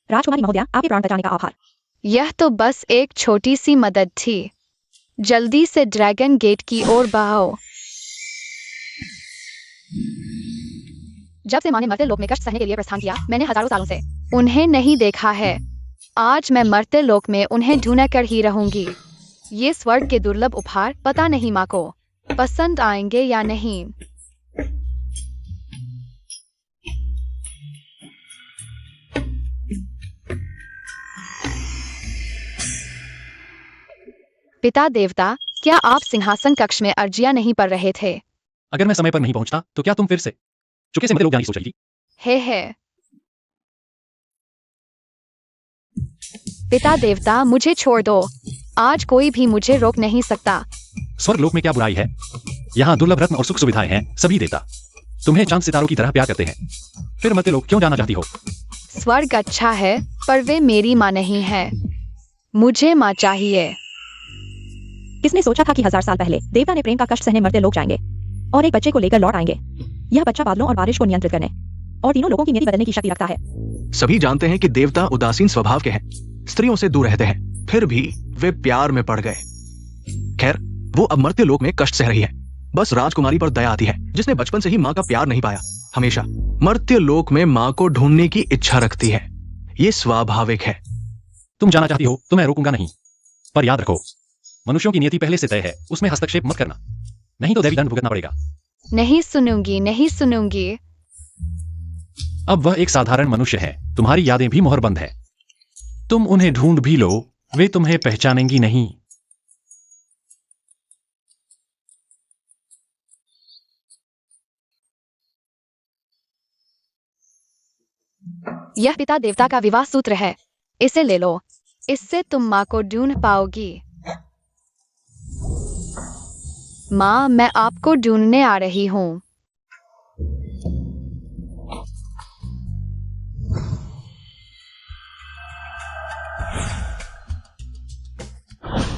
राजकुमारी महोदया, आपके प्राण बचाने का आभार। यह तो बस एक छोटी सी मदद थी। जल्दी से ड्रैगन गेट की ओर बढ़ो। जब से माँ ने मर्त्य लोक में कष्ट सहने के लिए प्रस्थान किया, मैंने हजारों सालों से उन्हें नहीं देखा है। आज मैं मर्त्य लोक में उन्हें ढूंढ कर ही रहूंगी। ये स्वर्ग के दुर्लभ उपहार पता नहीं माँ को पसंद आएंगे या नहीं। पिता देवता, क्या आप सिंहासन कक्ष में अर्जियां नहीं पढ़ रहे थे? अगर मैं समय पर नहीं पहुंचता तो क्या तुम फिर से चुके से मते लोग जाने की सोच रही थी? है पिता देवता, मुझे छोड़ दो। आज कोई भी मुझे रोक नहीं सकता। स्वर्ग लोक में क्या बुराई है? यहाँ दुर्लभ रत्न और सुख सुविधाएं हैं। सभी देवता तुम्हें चांद सितारों की तरह प्यार करते हैं। फिर मते लोग क्यों जाना चाहती हो? स्वर्ग अच्छा है, पर वे मेरी माँ नहीं है। मुझे माँ चाहिए। किसने सोचा था कि 1000 साल पहले देवता ने प्रेम का कष्ट सहने मर्त्य लोक जाएंगे और एक बच्चे को लेकर लौट आएंगे। यह बच्चा बादलों और बारिश को नियंत्रित करने और तीनों लोगों की नियति बदलने की शक्ति रखता है। सभी जानते हैं कि देवता उदासीन स्वभाव के हैं, स्त्रियों से दूर रहते हैं, फिर भी वे प्यार में पड़ गए। खैर, वो अब मर्त्य लोक में कष्ट सह रही है। बस राजकुमारी पर दया आती है, जिसने बचपन से ही माँ का प्यार नहीं पाया। हमेशा मर्त्य लोक में माँ को ढूंढने की इच्छा रखती है। ये स्वाभाविक है। तुम जाना चाहती हो तो मैं रोकूंगा नहीं, पर याद रखो, मनुष्यों की नियति पहले से तय है, उसमें हस्तक्षेप मत करना, नहीं तो दैवी दंड भुगतना पड़ेगा। नहीं सुनूंगी, नहीं सुनूंगी। अब वह एक साधारण मनुष्य है, तुम्हारी यादें भी मोहरबंद है। तुम उन्हें ढूंढ भी लो, वे तुम्हें पहचानेंगी नहीं। यह पिता देवता का विवाह सूत्र है, इसे ले लो। इससे तुम माँ को ढूंढ पाओगी। माँ, मैं आपको ढूंढने आ रही हूँ।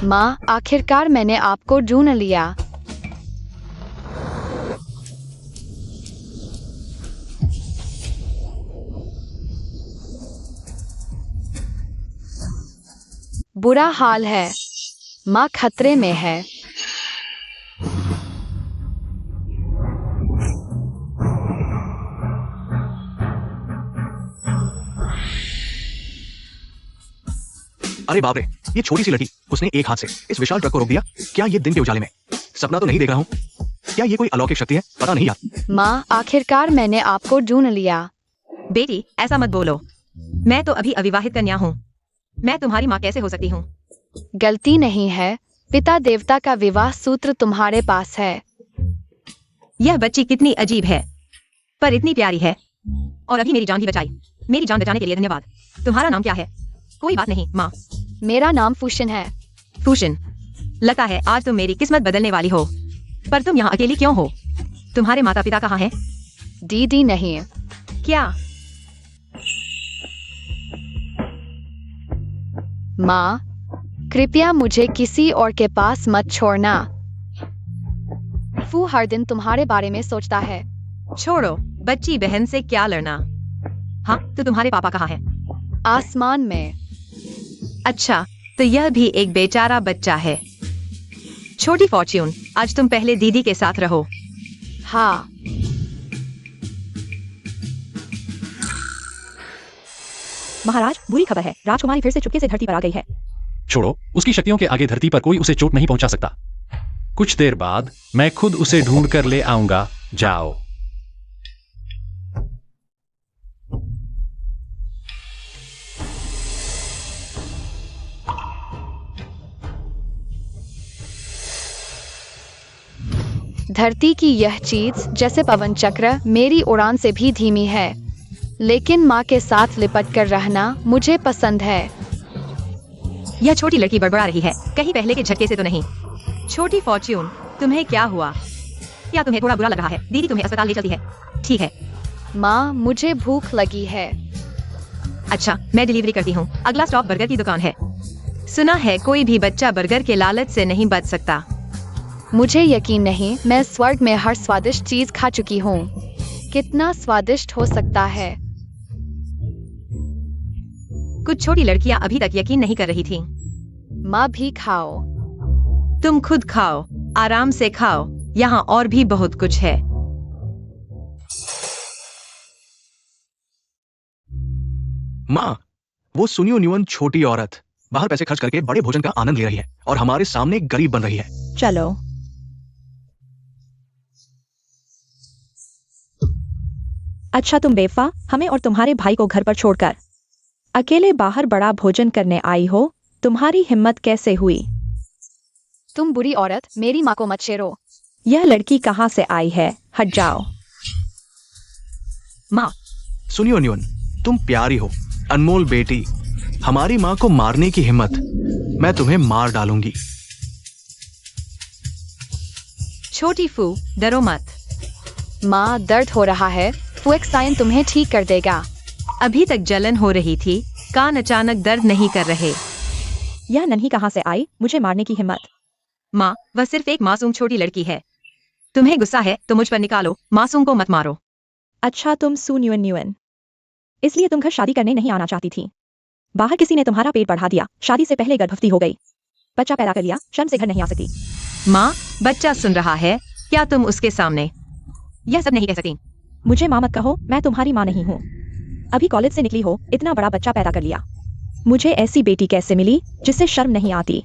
माँ, आखिरकार मैंने आपको ढूंढ लिया। बुरा हाल है, माँ खतरे में है। अरे बाप रे, ये छोटी सी लड़की, उसने एक हाथ से इस विशाल ट्रक को रोक दिया। क्या ये दिन के उजाले में सपना तो नहीं देख रहा हूँ? क्या ये कोई अलौकिक शक्ति है? पता नहीं यार। माँ, आखिरकार मैंने आपको ढूंढ लिया। बेटी, ऐसा मत बोलो। मैं तो अभी अविवाहित कन्या हूँ। मैं तुम्हारी माँ कैसे हो सकती हूँ? गलती नहीं है, पिता देवता का विवाह सूत्र तुम्हारे पास है। यह बच्ची कितनी अजीब है, पर इतनी प्यारी है, और अभी मेरी जान भी बचाई। मेरी जान बचाने के लिए धन्यवाद। तुम्हारा नाम क्या है? कोई बात नहीं माँ। मेरा नाम फूशन है। फूशन, लगता है आज तुम मेरी किस्मत बदलने वाली हो। पर तुम यहाँ अकेली क्यों हो? तुम्हारे माता पिता कहाँ हैं? दीदी नहीं। क्या? माँ, कृपया मुझे किसी और के पास मत छोड़ना। फू हर दिन तुम्हारे बारे में सोचता है। छोड़ो, बच्ची बहन से क्या लड़ना। हाँ, तो तुम्हारे पापा कहाँ हैं? आसमान में। अच्छा, तो यह भी एक बेचारा बच्चा है। छोटी फॉर्च्यून, आज तुम पहले दीदी के साथ रहो। हाँ। महाराज, बुरी खबर है, राजकुमारी फिर से चुपके से धरती पर आ गई है। छोड़ो, उसकी शक्तियों के आगे धरती पर कोई उसे चोट नहीं पहुंचा सकता। कुछ देर बाद मैं खुद उसे ढूंढ कर ले आऊंगा। जाओ। धरती की यह चीज जैसे पवन चक्र मेरी उड़ान से भी धीमी है, लेकिन माँ के साथ लिपट कर रहना मुझे पसंद है। यह छोटी लड़की बड़बड़ा रही है, कहीं पहले के झटके से तो नहीं? छोटी फॉर्च्यून, तुम्हें क्या हुआ? क्या तुम्हें थोड़ा बुरा लग रहा है? दीदी तुम्हें अस्पताल ले चलती है। ठीक है। माँ, मुझे भूख लगी है। अच्छा, मैं डिलीवरी करती हूँ। अगला स्टॉप बर्गर की दुकान है। सुना है कोई भी बच्चा बर्गर के लालच से नहीं बच सकता। मुझे यकीन नहीं, मैं स्वर्ग में हर स्वादिष्ट चीज खा चुकी हूँ। कितना स्वादिष्ट हो सकता है। कुछ छोटी लड़कियां अभी तक यकीन नहीं कर रही थीं। माँ भी खाओ। तुम खुद खाओ, आराम से खाओ, यहाँ और भी बहुत कुछ है। माँ, वो सुनियो न्यून छोटी औरत बाहर पैसे खर्च करके बड़े भोजन का आनंद ले रही है और हमारे सामने एक गरीब बन रही है। चलो। अच्छा तुम बेवफा, हमें और तुम्हारे भाई को घर पर छोड़कर अकेले बाहर बड़ा भोजन करने आई हो। तुम्हारी हिम्मत कैसे हुई? तुम बुरी औरत, मेरी माँ को मत छेड़ो। यह लड़की कहाँ से आई है? हट जाओ। माँ, सुनियो न्यून, तुम प्यारी हो, अनमोल बेटी। हमारी माँ को मारने की हिम्मत, मैं तुम्हें मार डालूंगी। छोटी फू, डरो मत। माँ, दर्द हो रहा है। फुएक्साइन तुम्हें ठीक कर देगा। अभी तक जलन हो रही थी, कान अचानक दर्द नहीं कर रहे। यह नन्ही कहाँ से आई, मुझे मारने की हिम्मत? माँ, वह सिर्फ एक मासूम छोटी लड़की है। तुम्हें गुस्सा है तो मुझ पर निकालो, मासूम को मत मारो। अच्छा तुम सू न्यून न्यून, इसलिए तुम घर शादी करने नहीं आना चाहती थी। बाहर किसी ने तुम्हारा पेट बढ़ा दिया, शादी से पहले गर्भवती हो गई, बच्चा पैदा कर लिया, शर्म से घर नहीं आ सकती। माँ, बच्चा सुन रहा है क्या तुम उसके सामने यह सब नहीं कह सकती? मुझे माँ मत कहो, मैं तुम्हारी माँ नहीं हूँ। अभी कॉलेज से निकली हो, इतना बड़ा बच्चा पैदा कर लिया। मुझे ऐसी बेटी कैसे मिली जिससे शर्म नहीं आती?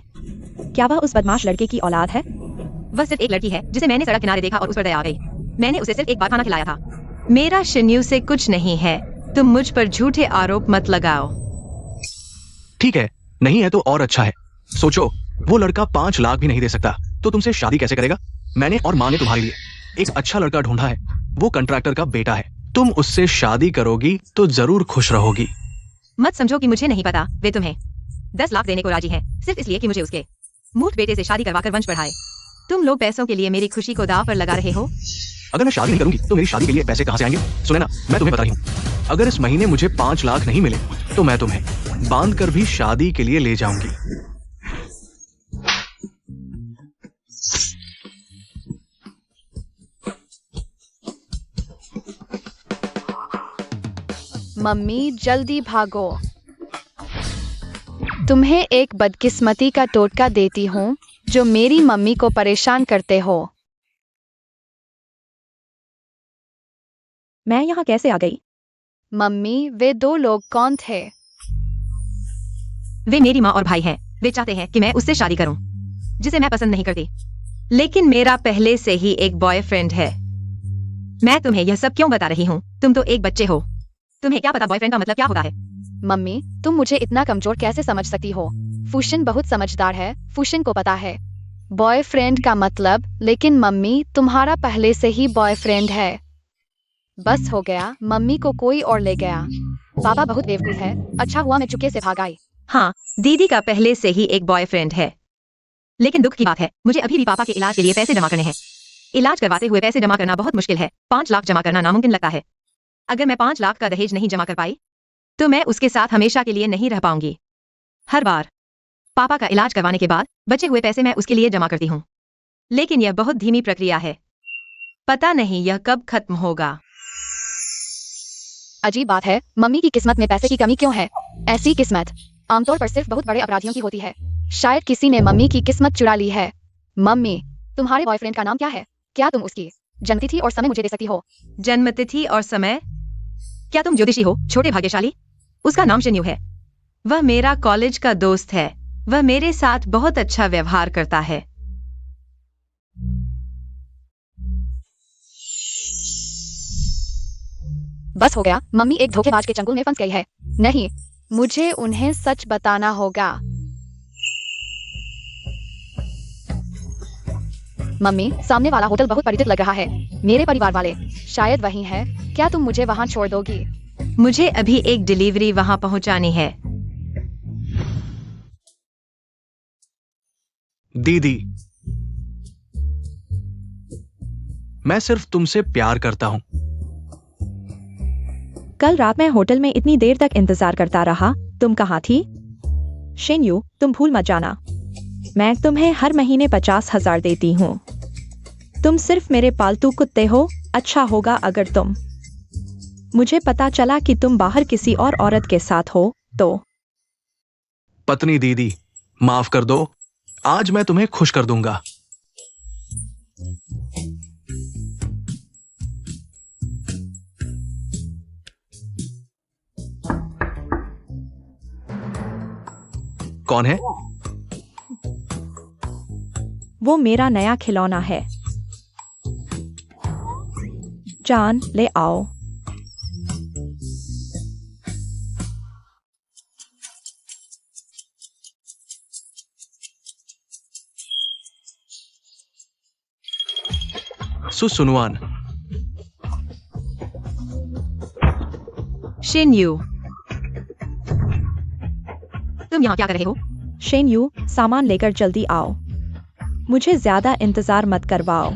क्या वह उस बदमाश लड़के की औलाद है? वह सिर्फ एक लड़की है जिसे मैंने सड़क किनारे देखा और उस पर दया आ गई। मैंने उसे सिर्फ एक बार खाना खिलाया था। मेरा शिन्यू से कुछ नहीं है। तुम मुझ पर झूठे आरोप मत लगाओ। ठीक है, नहीं है तो और अच्छा है। सोचो, वो लड़का 5 लाख भी नहीं दे सकता तो तुमसे शादी कैसे करेगा? मैंने और माँ ने तुम्हारे लिए एक अच्छा लड़का ढूंढा है। वो कंट्रैक्टर का बेटा है। तुम उससे शादी करोगी तो जरूर खुश रहोगी। मत समझो कि मुझे नहीं पता। वे तुम्हें 10 लाख देने को राजी हैं, सिर्फ इसलिए कि मुझे उसके मूर्ख बेटे से शादी करवाकर वंश बढ़ाए। तुम लोग पैसों के लिए मेरी खुशी को दांव पर लगा रहे हो। अगर मैं शादी नहीं करूंगी तो मेरी शादी के लिए पैसे कहाँ से आएंगे? सुने ना, मैं तुम्हें बता रही हूँ, अगर इस महीने मुझे 5 लाख नहीं मिले तो मैं तुम्हें बांध कर भी शादी के लिए ले जाऊंगी। मम्मी, जल्दी भागो। तुम्हें एक बदकिस्मती का टोटका देती हूँ जो मेरी मम्मी को परेशान करते हो। मैं यहाँ कैसे आ गई? मम्मी, वे 2 लोग कौन थे? वे मेरी माँ और भाई हैं। वे चाहते हैं कि मैं उससे शादी करूं, जिसे मैं पसंद नहीं करती। लेकिन मेरा पहले से ही एक बॉयफ्रेंड है। मैं तुम्हें यह सब क्यों बता रही हूँ? तुम तो एक बच्चे हो। तुम्हें क्या पता बॉयफ्रेंड का मतलब क्या होता है? मम्मी, तुम मुझे इतना कमजोर कैसे समझ सकती हो? फूशन बहुत समझदार है, फूशन को पता है बॉयफ्रेंड का मतलब। लेकिन मम्मी, तुम्हारा पहले से ही बॉयफ्रेंड है। बस हो गया, मम्मी को कोई और ले गया। पापा बहुत बेवकूफ है। अच्छा हुआ मैं चुपके से भाग आई। हाँ, दीदी का पहले से ही एक बॉयफ्रेंड है। लेकिन दुख की बात है, मुझे अभी भी पापा के इलाज के लिए पैसे जमा करने हैं। इलाज करवाते हुए पैसे जमा करना बहुत मुश्किल है। 5 लाख जमा करना नामुमकिन लगता है। अगर मैं 5 लाख का दहेज नहीं जमा कर पाई तो मैं उसके साथ हमेशा के लिए नहीं रह पाऊंगी। हर बार पापा का इलाज करवाने के बाद बचे हुए पैसे मैं उसके लिए जमा करती हूँ। लेकिन यह बहुत धीमी प्रक्रिया है। पता नहीं यह कब खत्म होगा। अजीब बात है, मम्मी की किस्मत में पैसे की कमी क्यों है? ऐसी किस्मत आमतौर पर सिर्फ बहुत बड़े अपराधियों की होती है। शायद किसी ने मम्मी की किस्मत चुरा ली है। मम्मी, तुम्हारे बॉयफ्रेंड का नाम क्या है? क्या तुम उसकी जन्मतिथि और समय मुझे दे सकती हो? जन्मतिथि और समय? क्या तुम ज्योतिषी हो, छोटे भाग्यशाली? उसका नाम शिन्यू है। वह मेरा कॉलेज का दोस्त है। वह मेरे साथ बहुत अच्छा व्यवहार करता है। बस हो गया, मम्मी एक धोखेबाज के चंगुल में फंस गई है। नहीं, मुझे उन्हें सच बताना होगा। मम्मी, सामने वाला होटल बहुत परिचित लग रहा है। मेरे परिवार वाले शायद वही है। क्या तुम मुझे वहां छोड़ दोगी? मुझे अभी एक डिलीवरी वहां पहुंचानी है। दीदी, मैं सिर्फ तुमसे प्यार करता हूं। कल रात मैं होटल में इतनी देर तक इंतजार करता रहा, तुम कहाँ थी? शेन्यू, तुम भूल मत जाना, मैं तुम्हें हर महीने 50,000 देती हूँ। तुम सिर्फ मेरे पालतू कुत्ते हो। अच्छा होगा अगर मुझे पता चला कि तुम बाहर किसी और औरत के साथ हो तो। पत्नी दीदी, माफ कर दो, आज मैं तुम्हें खुश कर दूंगा। कौन है? वो मेरा नया खिलौना है। जान, ले आओ। सुनुआन, शेन्यू, तुम यहाँ क्या कर रहे हो? शेन्यू, सामान लेकर जल्दी आओ, मुझे ज्यादा इंतजार मत करवाओ।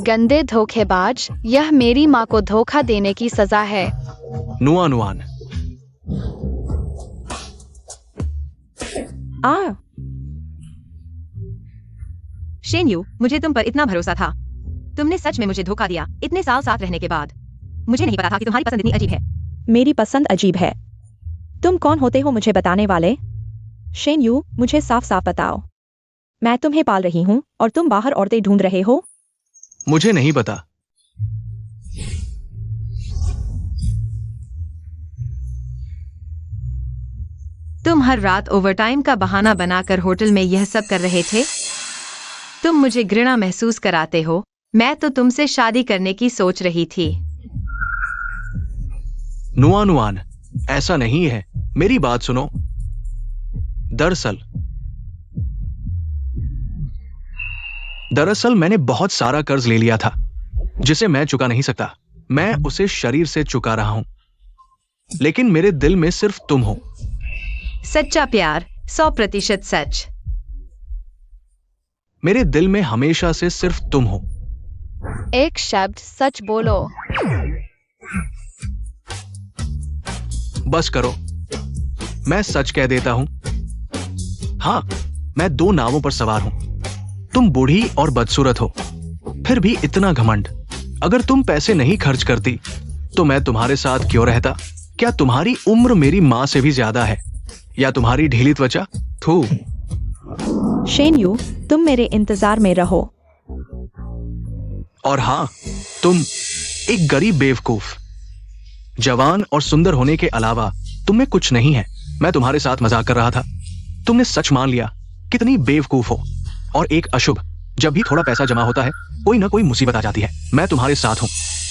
गंदे धोखेबाज, यह मेरी माँ को धोखा देने की सजा है। नुआन, आ शेन्यू, मुझे तुम पर इतना भरोसा था, तुमने सच में मुझे धोखा दिया इतने साल साथ रहने के बाद। मुझे नहीं पता था कि तुम्हारी पसंद इतनी अजीब है। मेरी पसंद अजीब है? तुम कौन होते हो मुझे बताने वाले? शेन्यू, मुझे साफ साफ बताओ, मैं तुम्हें पाल रही हूँ और तुम बाहर औरतें ढूंढ रहे हो? मुझे नहीं पता। तुम हर रात ओवरटाइम का बहाना बनाकर होटल में यह सब कर रहे थे। तुम मुझे घृणा महसूस कराते हो। मैं तो तुमसे शादी करने की सोच रही थी। नुआन, ऐसा नहीं है, मेरी बात सुनो। दरअसल मैंने बहुत सारा कर्ज ले लिया था जिसे मैं चुका नहीं सकता। मैं उसे शरीर से चुका रहा हूं, लेकिन मेरे दिल में सिर्फ तुम हो। सच्चा प्यार 100% सच। मेरे दिल में हमेशा से सिर्फ तुम हो। एक शब्द सच बोलो। बस करो, मैं सच कह देता हूं। हाँ, मैं 2 नावों पर सवार हूं। तुम बूढ़ी और बदसूरत हो, फिर भी इतना घमंड। अगर तुम पैसे नहीं खर्च करती तो मैं तुम्हारे साथ क्यों रहता? क्या तुम्हारी उम्र मेरी माँ से भी ज्यादा है? या तुम्हारी ढीली त्वचा? थू। शेन्यू, तुम मेरे इंतजार में रहो। और हाँ, तुम एक गरीब बेवकूफ। जवान और सुंदर होने के अलावा तुम में कुछ नहीं है। मैं तुम्हारे साथ मजाक कर रहा था, तुमने सच मान लिया। कितनी बेवकूफ हो। और एक अशुभ, जब भी थोड़ा पैसा जमा होता है कोई ना कोई मुसीबत आ जाती है। मैं तुम्हारे साथ हूं,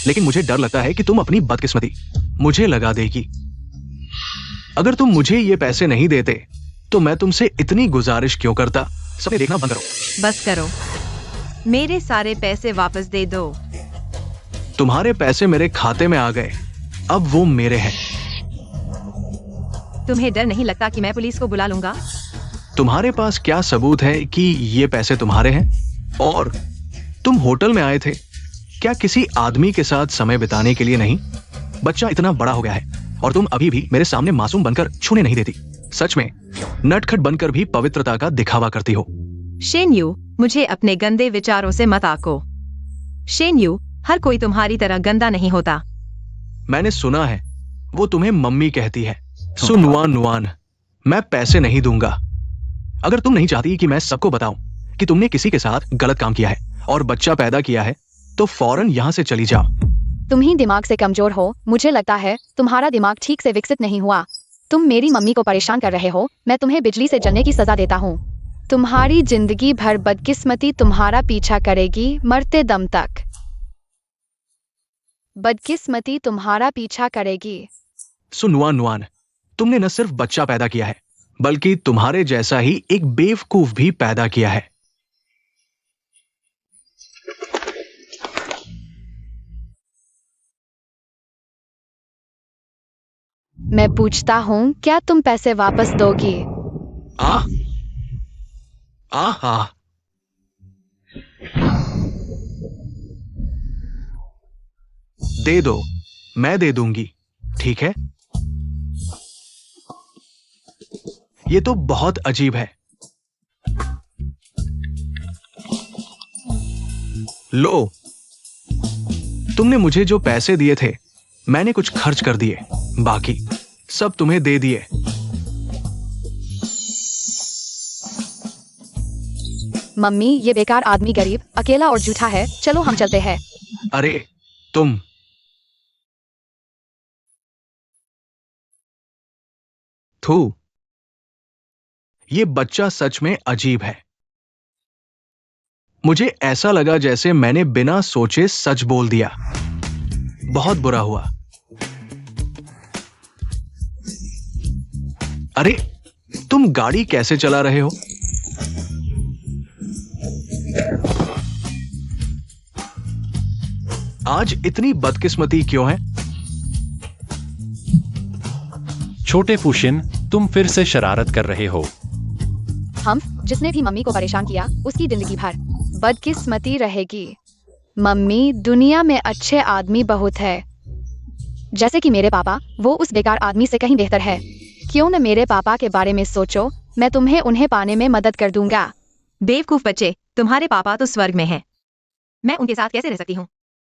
लेकिन मुझे डर लगता है कि तुम अपनी बदकिस्मती मुझे लगा देगी। अगर तुम मुझे ये पैसे नहीं देते तो मैं तुमसे इतनी गुजारिश क्यों करता? सपने देखना बंद करो। बस करो, मेरे सारे पैसे वापस दे दो। तुम्हारे पैसे मेरे खाते में आ गए, अब वो मेरे हैं। तुम्हें डर नहीं लगता कि मैं पुलिस को बुला लूंगा? तुम्हारे पास क्या सबूत है कि ये पैसे तुम्हारे हैं? और तुम होटल में आए थे क्या किसी आदमी के साथ समय बिताने के लिए नहीं? बच्चा इतना बड़ा हो गया है और तुम अभी भी मेरे सामने मासूम बनकर छूने नहीं देती। सच में नटखट बनकर भी पवित्रता का दिखावा करती हो। शेन्यू, मुझे अपने गंदे विचारों से मत आको। शेन्यू, हर कोई तुम्हारी तरह गंदा नहीं होता। मैंने सुना है वो तुम्हें मम्मी कहती है। नुआन, मैं पैसे नहीं दूंगा। अगर तुम नहीं चाहती कि मैं सबको बताऊं कि तुमने किसी के साथ गलत काम किया है और बच्चा पैदा किया है तो फौरन यहां से चली जाओ। तुम ही दिमाग से कमजोर हो। मुझे लगता है तुम्हारा दिमाग ठीक से विकसित नहीं हुआ। तुम मेरी मम्मी को परेशान कर रहे हो। मैं तुम्हें बिजली से जलने की सजा देता हूँ। तुम्हारी जिंदगी भर बदकिस्मती तुम्हारा पीछा करेगी, मरते दम तक। बदकिस्मती तुम्हारा पीछा करेगी। नुआन, तुमने न सिर्फ बच्चा पैदा किया है बल्कि तुम्हारे जैसा ही एक बेवकूफ भी पैदा किया है। मैं पूछता हूँ, क्या तुम पैसे वापस दोगी? आहा। दे दो, मैं दे दूंगी, ठीक है? ये तो बहुत अजीब है। लो, तुमने मुझे जो पैसे दिए थे मैंने कुछ खर्च कर दिए, बाकी सब तुम्हें दे दिए। मम्मी, ये बेकार आदमी गरीब, अकेला और झूठा है। चलो हम चलते हैं। अरे तुम, थू, ये बच्चा सच में अजीब है। मुझे ऐसा लगा जैसे मैंने बिना सोचे सच बोल दिया। बहुत बुरा हुआ। अरे तुम गाड़ी कैसे चला रहे हो? आज इतनी बदकिस्मती क्यों है? छोटे फूशिन, तुम फिर से शरारत कर रहे हो। हम, जिसने भी मम्मी को परेशान किया उसकी जिंदगी भर बदकिस्मती रहेगी। मम्मी, दुनिया में अच्छे आदमी बहुत है, जैसे कि मेरे पापा। वो उस बेकार आदमी से कहीं बेहतर है। क्यों न मेरे पापा के बारे में सोचो, मैं तुम्हें उन्हें पाने में मदद कर दूंगा। बेवकूफ बच्चे, तुम्हारे पापा तो स्वर्ग में हैं। मैं उनके साथ कैसे रह सकती हूँ?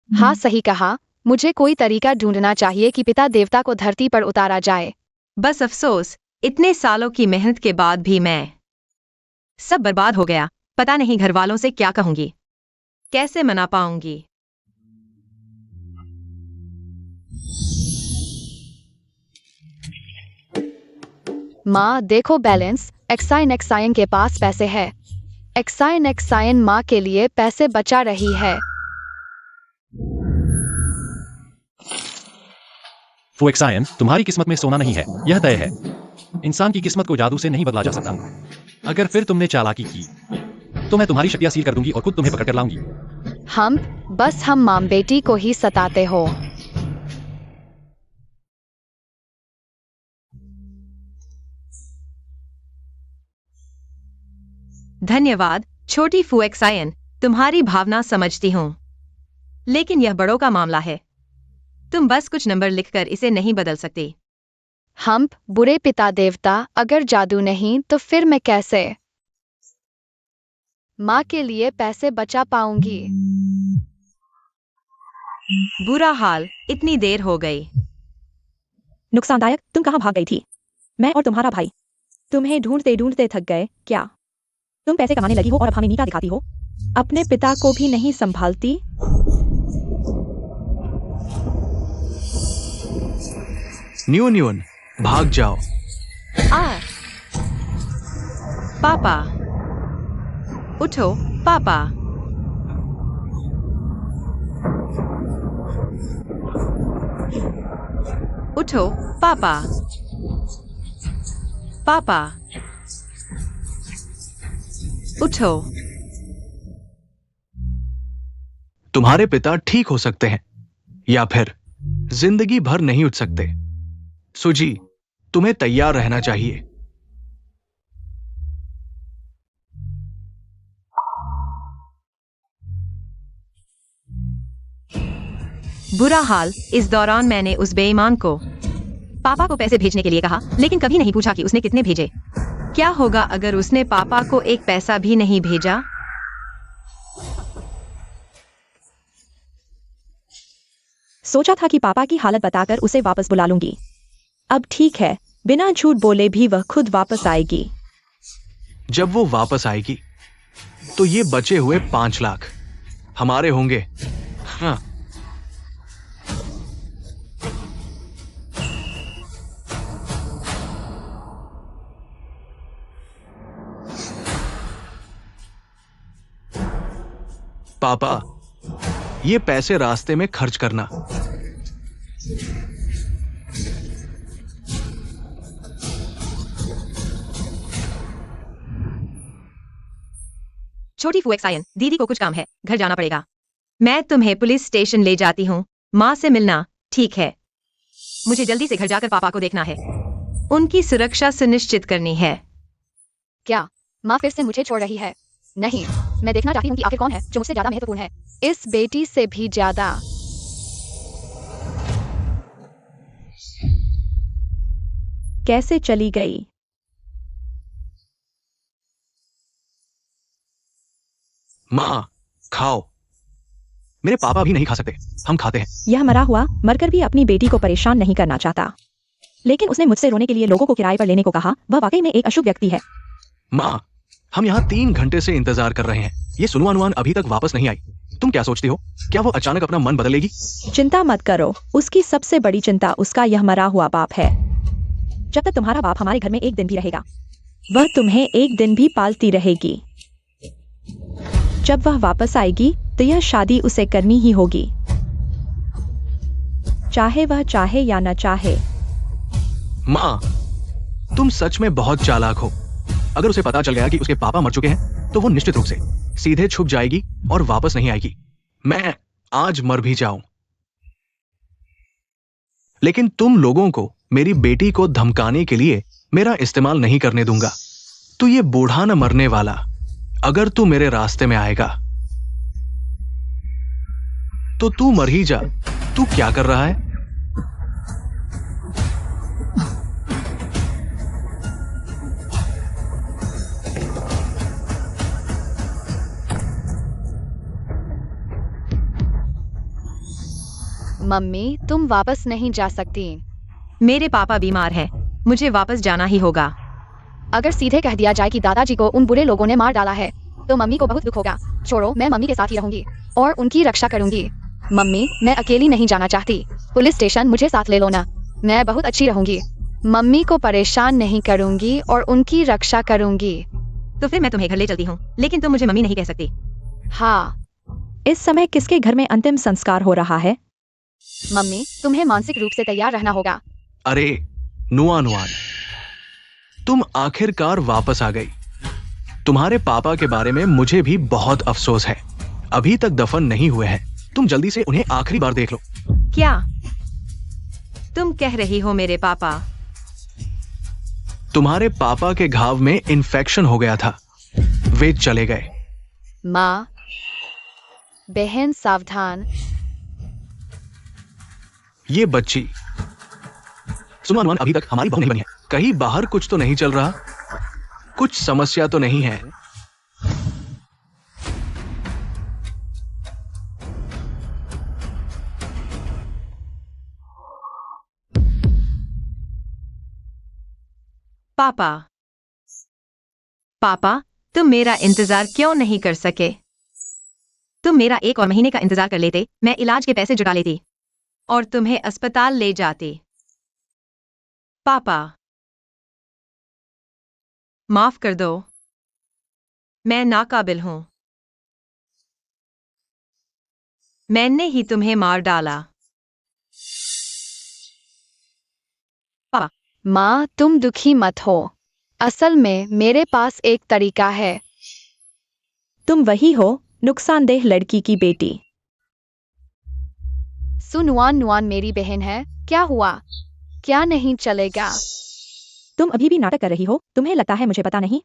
हाँ, सही कहा। मुझे कोई तरीका ढूंढना चाहिए कि पिता देवता को धरती पर उतारा जाए। बस अफसोस, इतने सालों की मेहनत के बाद भी मैं सब बर्बाद हो गया। पता नहीं घर वालों से क्या कहूंगी, कैसे मना पाऊंगी। माँ देखो बैलेंस। एक्साइन के पास पैसे है। एक्साइन माँ के लिए पैसे बचा रही है। फुएक्सायन, तुम्हारी किस्मत में सोना नहीं है, यह तय है। इंसान की किस्मत को जादू से नहीं बदला जा सकता। अगर फिर तुमने चालाकी की तो मैं तुम्हारी शक्तियां सील कर दूंगी और खुद तुम्हें पकड़ कर लाऊंगी। हम माम बेटी को ही सताते हो। धन्यवाद छोटी फुएक्सायन, तुम्हारी भावना समझती हूँ, लेकिन यह बड़ों का मामला है। तुम बस कुछ नंबर लिखकर इसे नहीं बदल सकते। बुरे पिता देवता, अगर जादू नहीं तो फिर मैं कैसे माँ के लिए पैसे बचा पाऊंगी? बुरा हाल, इतनी देर हो गई। नुकसानदायक, तुम कहाँ भाग गई थी? मैं और तुम्हारा भाई तुम्हें ढूंढते ढूंढते थक गए क्या? तुम पैसे कमाने लगी हो और अब हमें नीचा दिखाती हो। अपने पिता को भी नहीं संभालती। न्यून, भाग जाओ। पापा, उठो पापा। उठो पापा। पापा, उठो। तुम्हारे पिता ठीक हो सकते हैं या फिर जिंदगी भर नहीं उठ सकते। सुजी, तुम्हें तैयार रहना चाहिए। बुरा हाल, इस दौरान मैंने उस बेईमान को पापा को पैसे भेजने के लिए कहा, लेकिन कभी नहीं पूछा कि उसने कितने भेजे। क्या होगा अगर उसने पापा को एक पैसा भी नहीं भेजा? सोचा था कि पापा की हालत बताकर उसे वापस बुला लूंगी। अब ठीक है, बिना झूठ बोले भी वह खुद वापस आएगी। जब वो वापस आएगी तो ये बचे हुए 5 लाख हमारे होंगे। हाँ। पापा, ये पैसे रास्ते में खर्च करना। छोटी फुएक्सायन, दीदी को कुछ काम है, घर जाना पड़ेगा। मैं तुम्हें पुलिस स्टेशन ले जाती हूँ, माँ से मिलना, ठीक है? मुझे जल्दी से घर जाकर पापा को देखना है। उनकी सुरक्षा सुनिश्चित करनी है। क्या माँ फिर से मुझे छोड़ रही है। नहीं, मैं देखना चाहती हूँ कि आखिर कौन है जो मुझसे ज्यादा महत्वपूर्ण है, इस बेटी से भी ज्यादा। कैसे चली गई? माँ, खाओ। मेरे पापा भी नहीं खा सकते, हम खाते हैं। यह मरा हुआ मरकर भी अपनी बेटी को परेशान नहीं करना चाहता, लेकिन उसने मुझसे रोने के लिए लोगों को किराए पर लेने को कहा। वह वाकई में एक अशुभ व्यक्ति है। माँ, हम यहाँ 3 घंटे से इंतजार कर रहे हैं। ये सुनुआनुआन अभी तक वापस नहीं आई। तुम क्या सोचती हो, क्या वो अचानक अपना मन बदलेगी? चिंता मत करो, उसकी सबसे बड़ी चिंता उसका यह मरा हुआ बाप है। जब तक तुम्हारा बाप हमारे घर में एक दिन भी रहेगा, वह तुम्हें एक दिन भी पालती रहेगी। जब वह वापस आएगी तो यह शादी उसे करनी ही होगी, चाहे वह चाहे या न चाहे। माँ, तुम सच में बहुत चालाक हो। अगर उसे पता चल गया कि उसके पापा मर चुके हैं, तो वो निश्चित रूप से सीधे छुप जाएगी और वापस नहीं आएगी। मैं आज मर भी जाऊं, लेकिन तुम लोगों को मेरी बेटी को धमकाने के लिए मेरा इस्तेमाल नहीं करने दूंगा। तू ये बूढ़ा न मरने वाला, अगर तू मेरे रास्ते में आएगा तो तू मर ही जा। तू क्या कर रहा है? मम्मी, तुम वापस नहीं जा सकती। मेरे पापा बीमार हैं, मुझे वापस जाना ही होगा। अगर सीधे कह दिया जाए कि दादाजी को उन बुरे लोगों ने मार डाला है, तो मम्मी को बहुत दुख होगा। छोड़ो, मैं मम्मी के साथ ही रहूंगी और उनकी रक्षा करूंगी। मम्मी, मैं अकेली नहीं जाना चाहती। पुलिस स्टेशन मुझे साथ ले लो ना, मैं बहुत अच्छी रहूंगी। मम्मी को परेशान नहीं करूंगी और उनकी रक्षा करूंगी। तो फिर मैं तुम्हें घर ले चलती हूँ, लेकिन तुम मुझे मम्मी नहीं कह सकती। हाँ। इस समय किसके घर में अंतिम संस्कार हो रहा है? मम्मी, तुम्हें मानसिक रूप से तैयार रहना होगा। अरे नुआनुआन, तुम आखिरकार वापस आ गई। तुम्हारे पापा के बारे में मुझे भी बहुत अफसोस है। अभी तक दफन नहीं हुए हैं। तुम जल्दी से उन्हें आखिरी बार देख लो। क्या तुम कह रही हो मेरे पापा? तुम्हारे पापा के घाव में इन्फेक्शन हो गया था, वे चले गए। माँ, बहन सावधान। ये बच्ची सुनुआनुआन अभी तक हमारी बहू नहीं बनी है। कहीं बाहर कुछ तो नहीं चल रहा? कुछ समस्या तो नहीं है? पापा, पापा, तुम मेरा इंतजार क्यों नहीं कर सके? तुम मेरा 1 और महीने का इंतजार कर लेते, मैं इलाज के पैसे जुटा लेती और तुम्हें अस्पताल ले जाती। पापा, माफ कर दो, मैं नाकाबिल हूं। मैंने ही तुम्हें मार डाला। पापा, माँ, तुम दुखी मत हो। असल में मेरे पास एक तरीका है। तुम वही हो, नुकसानदेह लड़की की बेटी। सुनुआन नुआन मेरी बहन है। क्या हुआ? क्या नहीं चलेगा? तुम अभी भी नाटक कर रही हो? तुम्हें लगता है मुझे पता नहीं?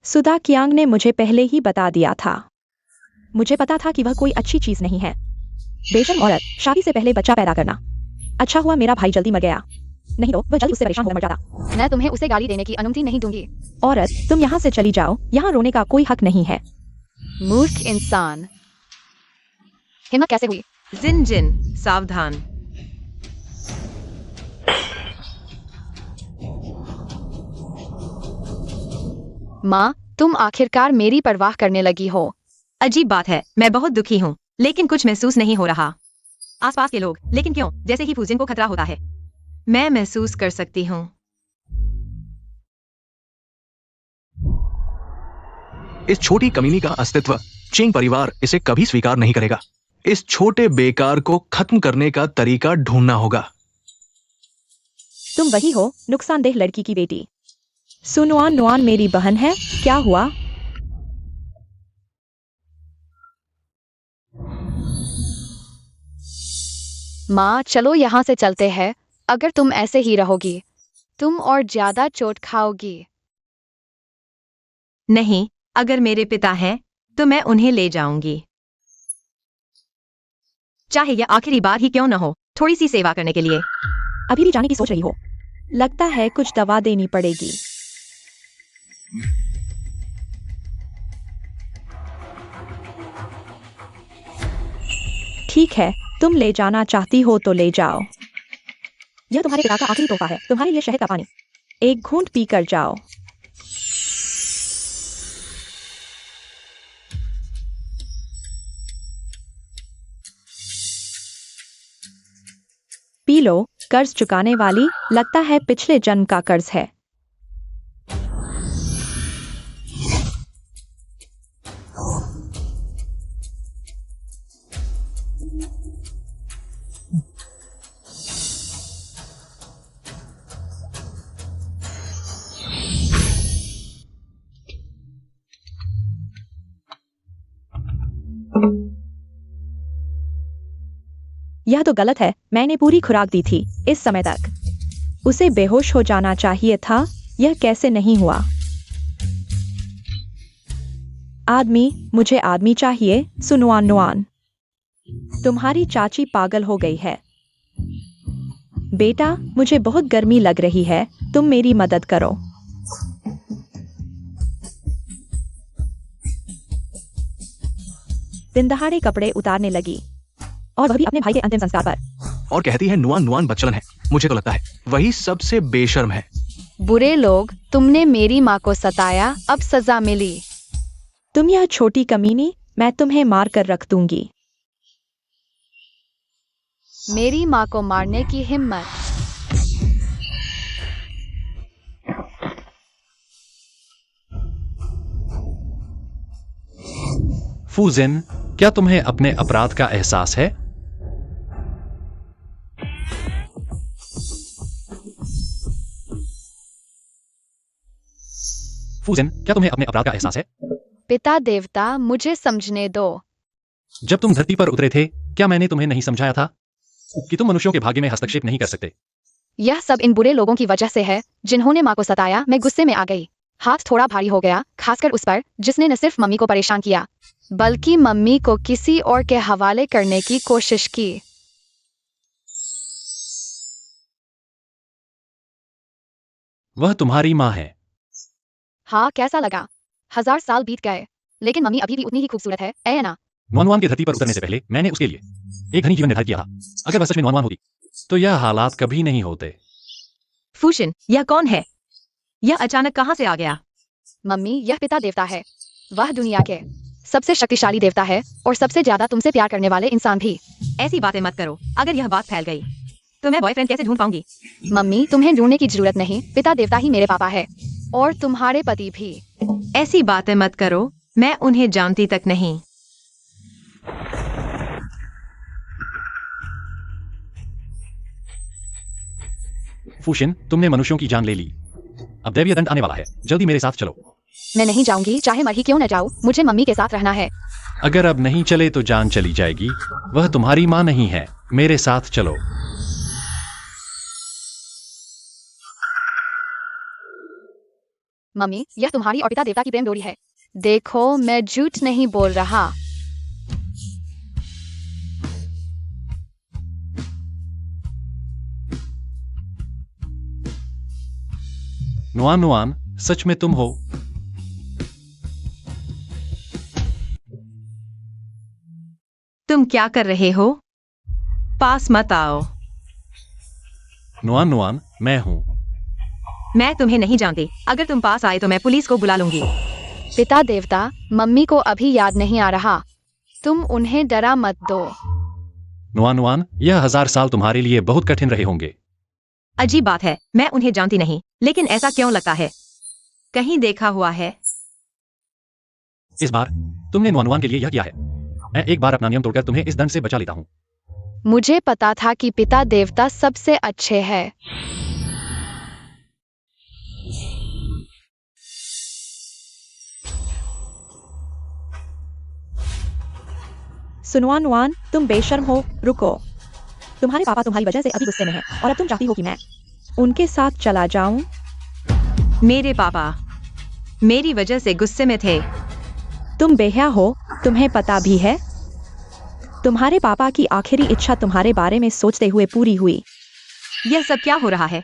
सुधा कियांग ने मुझे पहले ही बता दिया था। मुझे पता था कि वह कोई अच्छी चीज नहीं है। बेशर्म औरत, शादी से पहले बच्चा पैदा करना। अच्छा हुआ मेरा भाई जल्दी मर गया, नहीं तो वह जल्दी उससे परेशान होकर मर जाता। मैं तुम्हें उसे गाली देने की अनुमति नहीं दूंगी। औरत, तुम यहाँ से चली जाओ, यहाँ रोने का कोई हक नहीं है। मूर्ख इंसान। हिम्मत कैसे हुई? जिन जिन, सावधान। माँ, तुम आखिरकार मेरी परवाह करने लगी हो। अजीब बात है, मैं बहुत दुखी हूँ, लेकिन कुछ महसूस नहीं हो रहा। आसपास के लोग, लेकिन क्यों? जैसे ही फूजिन को खतरा होता है। मैं महसूस कर सकती हूँ। इस छोटी कमीनी का अस्तित्व चिंग परिवार इसे कभी स्वीकार नहीं करेगा। इस छोटे बेकार को खत्म करने का तरीका ढूंढना होगा। तुम वही हो, नुकसानदेह लड़की की बेटी। सुनुआन नुआन मेरी बहन है। क्या हुआ? माँ, चलो यहाँ से चलते हैं। अगर तुम ऐसे ही रहोगी, तुम और ज्यादा चोट खाओगी। नहीं, अगर मेरे पिता हैं तो मैं उन्हें ले जाऊंगी, चाहे यह आखिरी बार ही क्यों न हो, थोड़ी सी सेवा करने के लिए। अभी भी जाने की सोच रही हो? लगता है कुछ दवा देनी पड़ेगी। ठीक है, तुम ले जाना चाहती हो तो ले जाओ। यह तुम्हारे पिता का आखिरी तोहफा है, तुम्हारे लिए शहद का पानी। एक घूंट पी कर जाओ। P low. कर्ज चुकाने वाली, लगता है पिछले जन्म का कर्ज है। यह तो गलत है, मैंने पूरी खुराक दी थी इस समय तक। उसे बेहोश हो जाना चाहिए था, यह कैसे नहीं हुआ? आदमी, मुझे आदमी चाहिए। सुनुआन नुआन, तुम्हारी चाची पागल हो गई है। बेटा, मुझे बहुत गर्मी लग रही है, तुम मेरी मदद करो। दिन दहाड़े कपड़े उतारने लगी, और वह भी अपने भाई के अंतिम संस्कार पर। और कहती है नुआन नुआन बच्चलन है। मुझे तो लगता है वही सबसे बेशर्म है। बुरे लोग, तुमने मेरी माँ को सताया, अब सजा मिली। तुम यह छोटी कमीनी, मैं तुम्हें मार कर रख दूंगी। मेरी माँ को मारने की हिम्मत। फूजिन, क्या तुम्हें अपने अपराध का एहसास है? फूजिन, क्या तुम्हें अपने अपराध का एहसास है? पिता देवता, मुझे समझने दो। जब तुम धरती पर उतरे थे, क्या मैंने तुम्हें नहीं समझाया था कि तुम मनुष्यों के भाग्य में हस्तक्षेप नहीं कर सकते? यह सब इन बुरे लोगों की वजह से है जिन्होंने माँ को सताया। मैं गुस्से में आ गई, हाथ थोड़ा भारी हो गया, खासकर उस पर जिसने न सिर्फ मम्मी को परेशान किया बल्कि मम्मी को किसी और के हवाले करने की कोशिश की। वह तुम्हारी माँ है। हाँ, कैसा लगा? 1000 साल बीत गए, लेकिन मम्मी अभी भी उतनी ही खूबसूरत है, ऐ ना? नॉनवान के धरती पर उतरने से पहले मैंने उसके लिए एक घनी जीवन निर्धारित किया था। अगर वह सच में नॉनवान होती तो यह हालात कभी नहीं होते। फूशिन, यह कौन है? यह अचानक कहाँ से आ गया? मम्मी, यह पिता देवता है। वह दुनिया के सबसे शक्तिशाली देवता है और सबसे ज्यादा तुमसे प्यार करने वाले इंसान भी। ऐसी बातें मत करो, अगर यह बात फैल गई तो मैं बॉयफ्रेंड कैसे ढूंढ पाऊंगी? मम्मी, तुम्हें ढूंढने की जरूरत नहीं, पिता देवता ही मेरे पापा है, और तुम्हारे पति भी। ऐसी बातें मत करो, मैं उन्हें जानती तक नहीं। फूशिन, तुमने मनुष्यों की जान ले ली, अब दैवीय दंड आने वाला है। जल्दी मेरे साथ चलो। मैं नहीं जाऊंगी, चाहे मर ही क्यों न जाऊं, मुझे मम्मी के साथ रहना है। अगर अब नहीं चले तो जान चली जाएगी। वह तुम्हारी माँ नहीं है, मेरे साथ चलो। मम्मी, यह तुम्हारी और पिता देवता की प्रेम डोरी है। देखो, मैं झूठ नहीं बोल रहा। नुआन नुआन, सच में तुम हो? तुम क्या कर रहे हो? पास मत आओ। नुआन नुआन, मैं हूँ। मैं तुम्हें नहीं जानती, अगर तुम पास आए तो मैं पुलिस को बुला लूंगी। पिता देवता, मम्मी को अभी याद नहीं आ रहा, तुम उन्हें डरा मत दो। नुआन नुआन, यह 1000 साल तुम्हारे लिए बहुत कठिन रहे होंगे। अजीब बात है, मैं उन्हें जानती नहीं, लेकिन ऐसा क्यों लगता है? कहीं देखा हुआ है। इस बार तुमने नुआन नुआन के लिए यह किया है। मैं एक बार अपना नियम तोड़कर तुम्हें इस दंड से बचा लेता हूँ। मुझे पता था कि पिता देवता सबसे अच्छे हैं। सुनुआन नुआन, तुम बेशर्म हो, रुको। तुम्हारे पापा तुम्हारी वजह से अभी गुस्से में हैं, और अब तुम चाहती हो कि मैं उनके साथ चला जाऊं? मेरे पापा? मेरी वजह से गुस्से में थे। तुम बेहया हो, तुम्हें पता भी है? तुम्हारे पापा की आखिरी इच्छा तुम्हारे बारे में सोचते हुए पूरी हुई। यह सब क्या हो रहा है?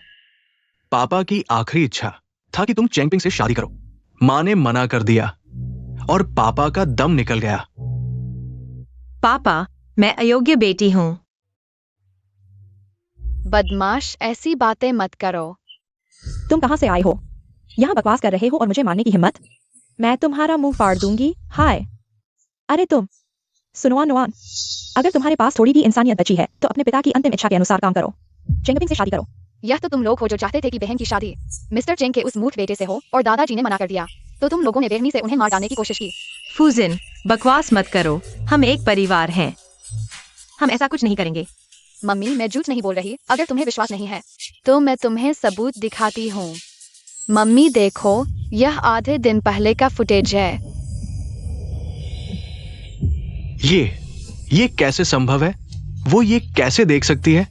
पापा की आखिरी इच्छा था कि तुम चेंगपिंग से शादी करो। माँ ने मना कर दिया और पापा का दम निकल गया। पापा, मैं अयोग्य बेटी हूँ। बदमाश, ऐसी बातें मत करो। तुम कहाँ से आए हो? यहाँ बकवास कर रहे हो और मुझे मारने की हिम्मत? मैं तुम्हारा मुंह फाड़ दूंगी। हाय, अरे तुम सुनवान नुआन, अगर तुम्हारे पास थोड़ी भी इंसानियत बची है तो अपने पिता की अंतिम इच्छा के अनुसार काम करो। चेंगपिंग से शादी करो। यह तो तुम लोग हो जो चाहते थे कि बहन की शादी मिस्टर चेंग के उस मूर्ख बेटे से हो और दादाजी ने मना कर दिया, तो तुम लोगों ने बेरहमी से उन्हें मार डालने की कोशिश की। फूजिन, बकवास मत करो। हम एक परिवार हैं। हम ऐसा कुछ नहीं करेंगे। मम्मी, मैं झूठ नहीं बोल रही। अगर तुम्हें विश्वास नहीं है तो मैं तुम्हें सबूत दिखाती हूँ। मम्मी देखो, यह आधे दिन पहले का फुटेज है। ये कैसे संभव है? वो ये कैसे देख सकती है?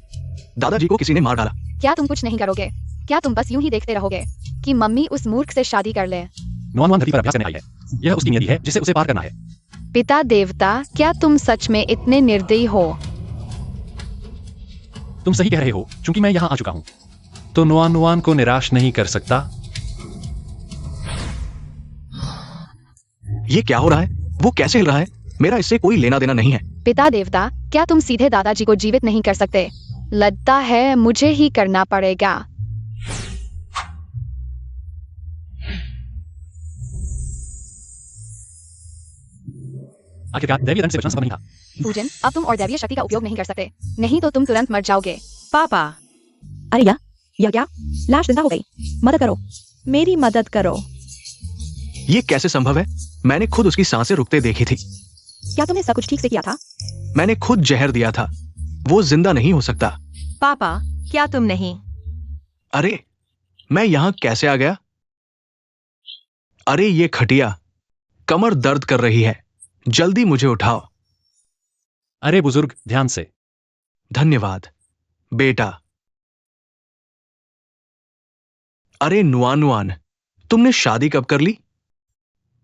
दादाजी को किसी ने मार डाला। क्या तुम कुछ नहीं करोगे? क्या तुम बस यूं ही देखते रहोगे कि मम्मी उस मूर्ख से शादी कर ले? नुआन धरती पर अभ्यास करने आई है। यह उसकी नियति है जिसे उसे पार करना है। पिता देवता, क्या तुम सच में इतने निर्दयी हो? तुम सही कह रहे हो, क्योंकि मैं यहाँ आ चुका हूँ। तो नुआन को निराश नहीं कर सकता। ये क्या हो रहा है? वो कैसे हिल रहा है? मेरा इससे कोई लेना देना नहीं है। पिता देवता, क्या तुम सीधे दादाजी को जीवित नहीं कर सकते? लगता है मुझे ही करना पड़ेगा। आखिरकार दैवीय दंड से बचना संभव नहीं था। पूजन, अब तुम और दैवीय शक्ति का उपयोग नहीं कर सकते, नहीं तो तुम तुरंत मर जाओगे। पापा, अरे या क्या? लाश जिंदा हो गई। मदद करो, मेरी मदद करो। ये कैसे संभव है? मैंने खुद उसकी सांसें रुकते देखी थी। क्या तुमने सब कुछ ठीक से किया था? मैंने खुद जहर दिया था। वो जिंदा नहीं हो सकता। पापा, क्या तुम नहीं? अरे, मैं यहाँ कैसे आ गया? अरे ये खटिया, कमर दर्द कर रही है। जल्दी मुझे उठाओ। अरे बुजुर्ग, ध्यान से। धन्यवाद बेटा। अरे नुआन, तुमने शादी कब कर ली?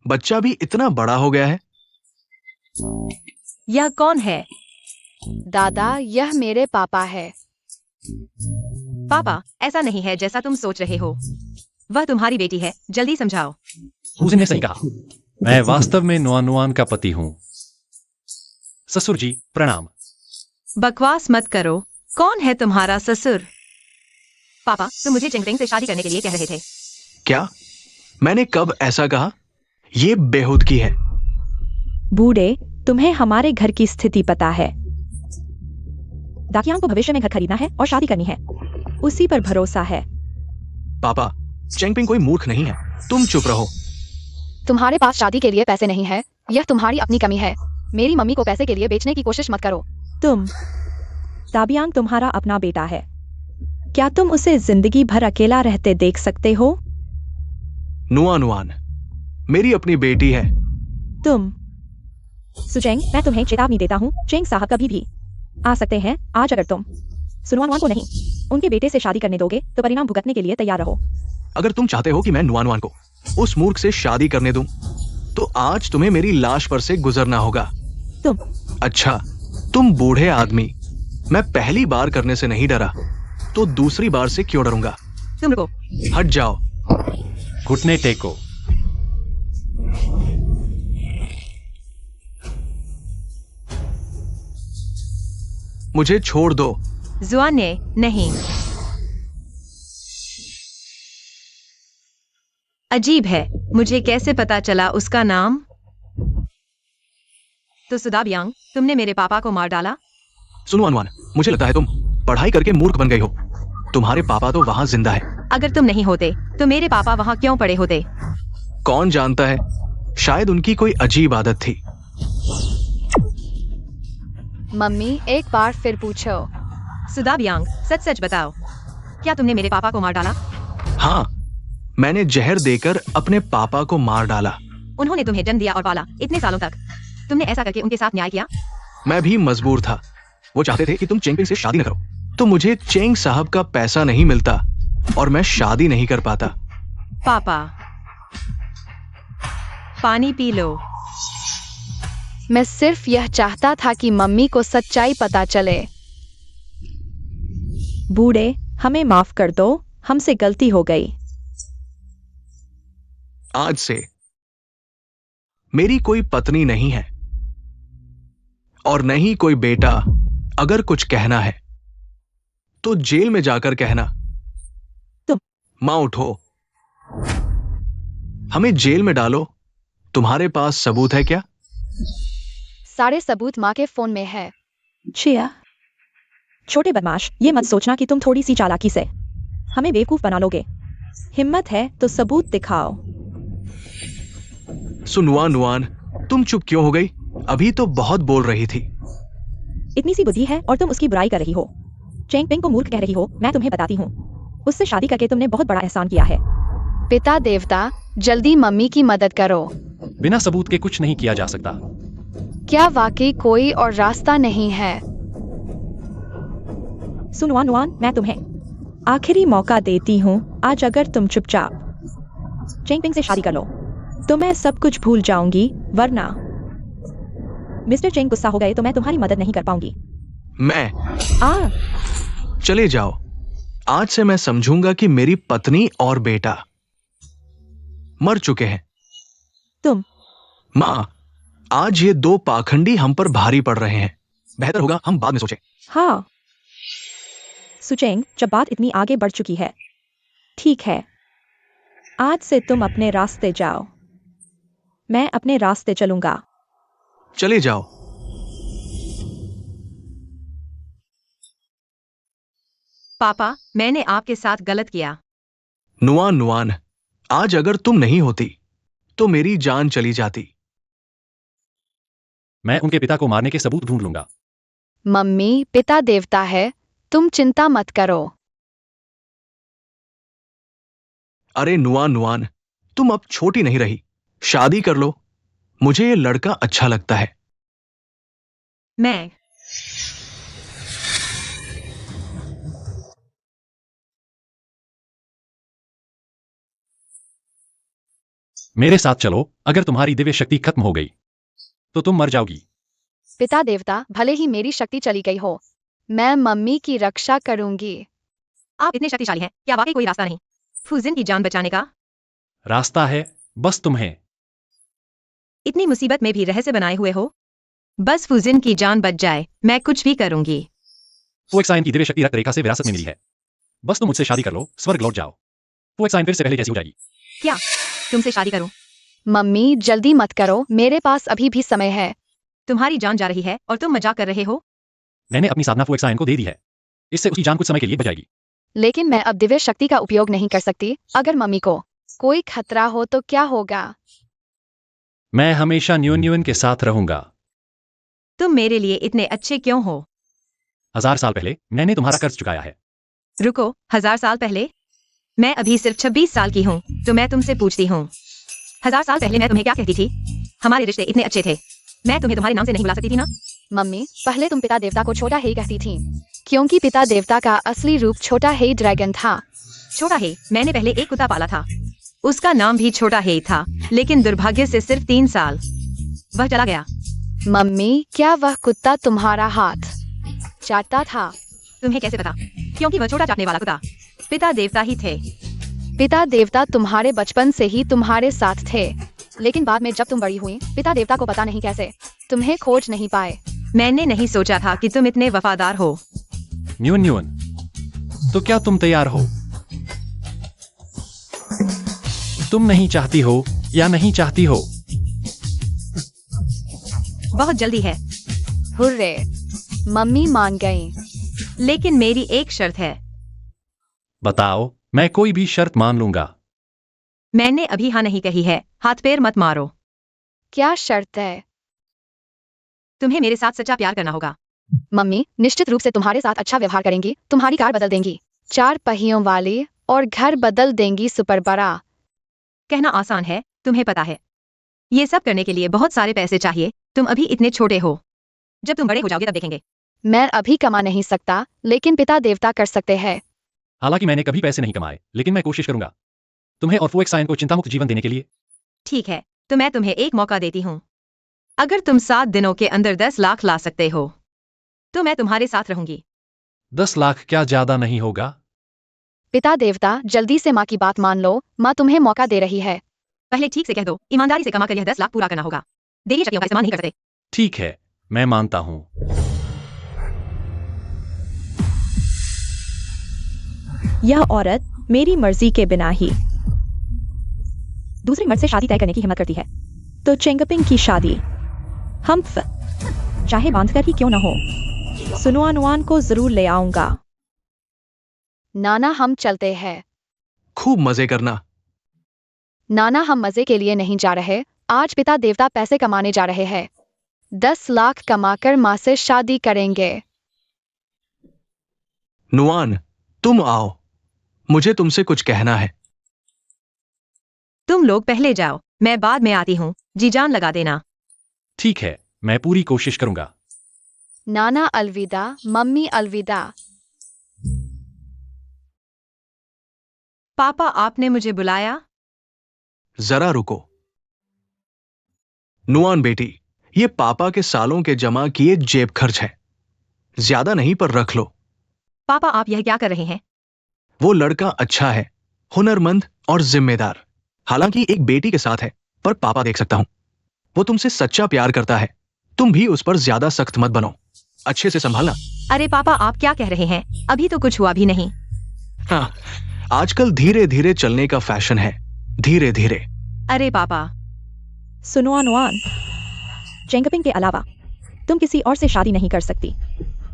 बच्चा भी इतना बड़ा हो गया है। यह कौन है? दादा, यह मेरे पापा है। पापा, ऐसा नहीं है जैसा तुम सोच रहे हो। वह तुम्हारी बेटी है। जल्दी समझाओ। फूजिन ने सही कहा। मैं वास्तव में नुआन का पति हूँ। ससुर जी, प्रणाम। बकवास मत करो। कौन है तुम्हारा ससुर? पापा, तुम मुझे चेंगपिंग से शादी करने के लिए कह रहे थे। क्या मैंने कब ऐसा कहा? ये बेहूदगी है। बूढ़े, तुम्हें हमारे घर की स्थिति पता है। दाकियांग को भविष्य में घर खरीदना है और शादी करनी है। उसी पर भरोसा है। पापा, चेंगपिंग कोई मूर्ख नहीं है। तुम चुप रहो। तुम्हारे पास शादी के लिए पैसे नहीं है, यह तुम्हारी अपनी कमी है। मेरी मम्मी को पैसे के लिए बेचने की कोशिश मत करो। तुम दाबियांग तुम्हारा अपना बेटा है। क्या तुम उसे जिंदगी भर अकेला रहते देख सकते हो? नुआन मेरी अपनी बेटी है। तुम सुचेंग, मैं तुम्हें चेतावनी देता हूँ। चेंग साहब कभी भी आ सकते हैं। आज अगर तुम सुनुआन को नहीं, उनके बेटे से शादी करने दोगे तो परिणाम भुगतने के लिए तैयार रहो। अगर तुम चाहते हो कि मैं नुआन को उस मूर्ख से शादी करने दूं, तो आज तुम्हें मेरी लाश पर से गुजरना होगा। तुम अच्छा, तुम बूढ़े आदमी। मैं पहली बार करने से नहीं डरा, तो दूसरी बार से क्यों डरूंगा? तुम रुको। हट जाओ। घुटने टेको। मुझे छोड़ दो। जुआन ने नहीं। अजीब है, मुझे कैसे पता चला उसका नाम? तो सुदाबियांग, तुमने मेरे पापा को मार डाला? सुनो अनुमान, मुझे लगता है तुम पढ़ाई करके मूर्ख बन गई हो। तुम्हारे पापा तो वहां जिंदा है। अगर तुम नहीं होते तो मेरे पापा वहां क्यों पड़े होते? कौन जानता है, शायद उनकी कोई अजीब आदत थी। मम्मी, एक बार फिर पूछो। सुदाबियांग, सच सच बताओ, क्या तुमने मेरे पापा को मार डाला? हाँ, मैंने जहर देकर अपने पापा को मार डाला। उन्होंने तुम्हें जन्म दिया और पाला इतने सालों तक। तुमने ऐसा करके उनके साथ न्याय किया? मैं भी मजबूर था। वो चाहते थे कि तुम चेंगपिंग से शादी न करो, तो मुझे चेंग साहब का पैसा नहीं मिलता और मैं शादी नहीं कर पाता। पापा, पानी पी लो। मैं सिर्फ यह चाहता था कि मम्मी को सच्चाई पता चले। बूढ़े, हमें माफ कर दो, हमसे गलती हो गई। आज से मेरी कोई पत्नी नहीं है और न ही कोई बेटा। अगर कुछ कहना है तो जेल में जाकर कहना। तुम- मां उठो, हमें जेल में डालो। तुम्हारे पास सबूत है क्या? सारे सबूत माँ के फोन में है। छिया, छोटे बदमाश, ये मत सोचना कि तुम थोड़ी सी चालाकी से हमें बेवकूफ बना लोगे। हिम्मत है तो सबूत दिखाओ। सुनवान नुआन, तुम चुप क्यों हो गई? अभी तो बहुत बोल रही थी। इतनी सी बुद्धि है और तुम उसकी बुराई कर रही हो। चेंग पिंग को मूर्ख कह रही हो। मैं तुम्हें बताती हूँ, उससे शादी करके तुमने बहुत बड़ा एहसान किया है। पिता देवता, जल्दी मम्मी की मदद करो। बिना सबूत के कुछ नहीं किया जा सकता। क्या वाकई कोई और रास्ता नहीं है? सुनवान नुआन, मैं तुम्हें आखिरी मौका देती हूँ। आज अगर तुम चुपचाप चेंग पिंग से शादी कर लो तो मैं सब कुछ भूल जाऊंगी, वरना मिस्टर चेंग गुस्सा हो गए तो मैं तुम्हारी मदद नहीं कर पाऊंगी। मैं आ चले जाओ। आज से मैं समझूंगा कि मेरी पत्नी और बेटा मर चुके हैं। तुम मां, आज ये दो पाखंडी हम पर भारी पड़ रहे हैं। बेहतर होगा हम बाद में सोचें। हाँ सुचेंग, जब बात इतनी आगे बढ़ चुकी है, ठीक है, आज से तुम अपने रास्ते जाओ, मैं अपने रास्ते चलूंगा। चले जाओ। पापा, मैंने आपके साथ गलत किया। नुआन नुआन, आज अगर तुम नहीं होती तो मेरी जान चली जाती। मैं उनके पिता को मारने के सबूत ढूंढ लूंगा। मम्मी, पिता देवता है, तुम चिंता मत करो। अरे नुआन नुआन, तुम अब छोटी नहीं रही। शादी कर लो। मुझे ये लड़का अच्छा लगता है। मैं मेरे साथ चलो। अगर तुम्हारी दिव्य शक्ति खत्म हो गई तो तुम मर जाओगी। पिता देवता, भले ही मेरी शक्ति चली गई हो, मैं मम्मी की रक्षा करूंगी। आप इतने शक्तिशाली हैं, क्या वाकई कोई रास्ता नहीं फूजिन की जान बचाने का? रास्ता है, बस तुम्हें। इतनी मुसीबत में भी रहस्य बनाए हुए हो। बस फूजिन की जान बच जाए, मैं कुछ भी करूंगी। फुएक्साइन की दिव्य शक्ति रक्त रेखा से विरासत में मिली है। बस तुम मुझसे शादी कर लो, स्वर्ग लौट जाओ। फुएक्साइन फिर से पहले जैसी हो जाएगी। क्या तुमसे शादी करूं? मम्मी, जल्दी मत करो, मेरे पास अभी भी समय है। तुम्हारी जान जा रही है और तुम मजाक कर रहे हो। मैंने अपनी साधना फुएक्साइन को दे दी है। इससे उसकी जान कुछ समय के लिए बच जाएगी। लेकिन मैं अब दिव्य शक्ति का उपयोग नहीं कर सकती। अगर मम्मी को कोई खतरा हो तो क्या होगा? मैं हमेशा न्यून न्यून के साथ रहूंगा। तुम मेरे लिए इतने अच्छे क्यों हो? 1000 साल पहले मैंने तुम्हारा कर्ज चुकाया है। रुको, 1000 साल पहले? मैं अभी सिर्फ 26 साल की हूँ, तो मैं तुमसे पूछती हूँ, 1000 साल पहले मैं तुम्हें क्या कहती थी? हमारे रिश्ते इतने अच्छे थे, मैं तुम्हें तुम्हारे नाम से नहीं बुला सकती थी ना? मम्मी, पहले तुम पिता देवता को छोटा हे कहती थी, क्योंकि पिता देवता का असली रूप छोटा हे ड्रैगन था। छोटा हे? मैंने पहले एक कुत्ता पाला था, उसका नाम भी छोटा हे था, लेकिन दुर्भाग्य से सिर्फ 3 साल वह चला गया। मम्मी, क्या वह कुत्ता तुम्हारा हाथ चाटता था? तुम्हें कैसे पता? क्योंकि वह छोटा चाटने वाला कुत्ता पिता देवता ही थे। पिता देवता तुम्हारे बचपन से ही तुम्हारे साथ थे, लेकिन बाद में जब तुम बड़ी हुई, पिता देवता को पता नहीं कैसे तुम्हें खोज नहीं पाए। मैंने नहीं सोचा था कि तुम इतने वफादार हो। न्यून न्यून, तो क्या तुम तैयार हो? तुम नहीं चाहती हो या नहीं चाहती हो? बहुत जल्दी है, हुर्रे, मम्मी मान गई। लेकिन मेरी एक शर्त है। बताओ, मैं कोई भी शर्त मान लूंगा। मैंने अभी हाँ नहीं कही है, हाथ पैर मत मारो। क्या शर्त है? तुम्हें मेरे साथ सच्चा प्यार करना होगा। मम्मी निश्चित रूप से तुम्हारे साथ अच्छा व्यवहार करेंगी, तुम्हारी कार बदल देंगी, 4 पहियों वाली, और घर बदल देंगी सुपर बड़ा। कहना आसान है, तुम्हें पता है। ये सब करने के लिए बहुत सारे पैसे चाहिए, तुम अभी इतने छोटे हो। जब तुम बड़े हो जाओगे तब देखेंगे। मैं अभी कमा नहीं सकता, लेकिन पिता देवता कर सकते हैं। हालांकि मैंने कभी पैसे नहीं कमाए, लेकिन मैं कोशिश करूंगा तुम्हें और फुएक्साइन को चिंतामुक्त जीवन देने के लिए। ठीक है, तो मैं तुम्हें एक मौका देती हूँ। अगर तुम 7 दिनों के अंदर 10 लाख ला सकते हो तो मैं तुम्हारे साथ रहूंगी। 10 लाख क्या ज्यादा नहीं होगा? पिता देवता, जल्दी से माँ की बात मान लो, माँ तुम्हें मौका दे रही है। पहले ठीक से कह दो, ईमानदारी से कमा कर यह 10 लाख पूरा करना होगा। देवी शक्तियों का इस्तेमाल नहीं कर सकते। ठीक है, मैं मानता हूँ। यह औरत मेरी मर्जी के बिना ही दूसरे मर्द से शादी तय करने की हिम्मत करती है, तो चेंगपिंग की शादी हम चाहे बांधकर ही क्यों न हो, सुनुआनुआन को जरूर ले आऊंगा। नाना, हम चलते हैं। खूब मजे करना। नाना, हम मजे के लिए नहीं जा रहे, आज पिता देवता पैसे कमाने जा रहे हैं। 10 लाख कमाकर माँ से शादी करेंगे। नुआन, तुम आओ, मुझे तुमसे कुछ कहना है। तुम लोग पहले जाओ, मैं बाद में आती हूँ, जी जान लगा देना। ठीक है, मैं पूरी कोशिश करूंगा। नाना अलविदा, मम्मी अलविदा। पापा, आपने मुझे बुलाया? जरा रुको। नुआन बेटी, ये पापा के सालों के जमा किए जेब खर्च है, ज्यादा नहीं पर रख लो। पापा, आप यह क्या कर रहे हैं? वो लड़का अच्छा है, हुनरमंद और जिम्मेदार। हालांकि एक बेटी के साथ है, पर पापा देख सकता हूं। वो तुमसे सच्चा प्यार करता है। तुम भी उस पर ज्यादा सख्त मत बनो, अच्छे से संभालना। अरे पापा, आप क्या कह रहे हैं? अभी तो कुछ हुआ भी नहीं। हाँ, आजकल धीरे धीरे चलने का फैशन है, धीरे धीरे। अरे पापा, सुनुआनुआन, चेंगपिंग के अलावा तुम किसी और से शादी नहीं कर सकती।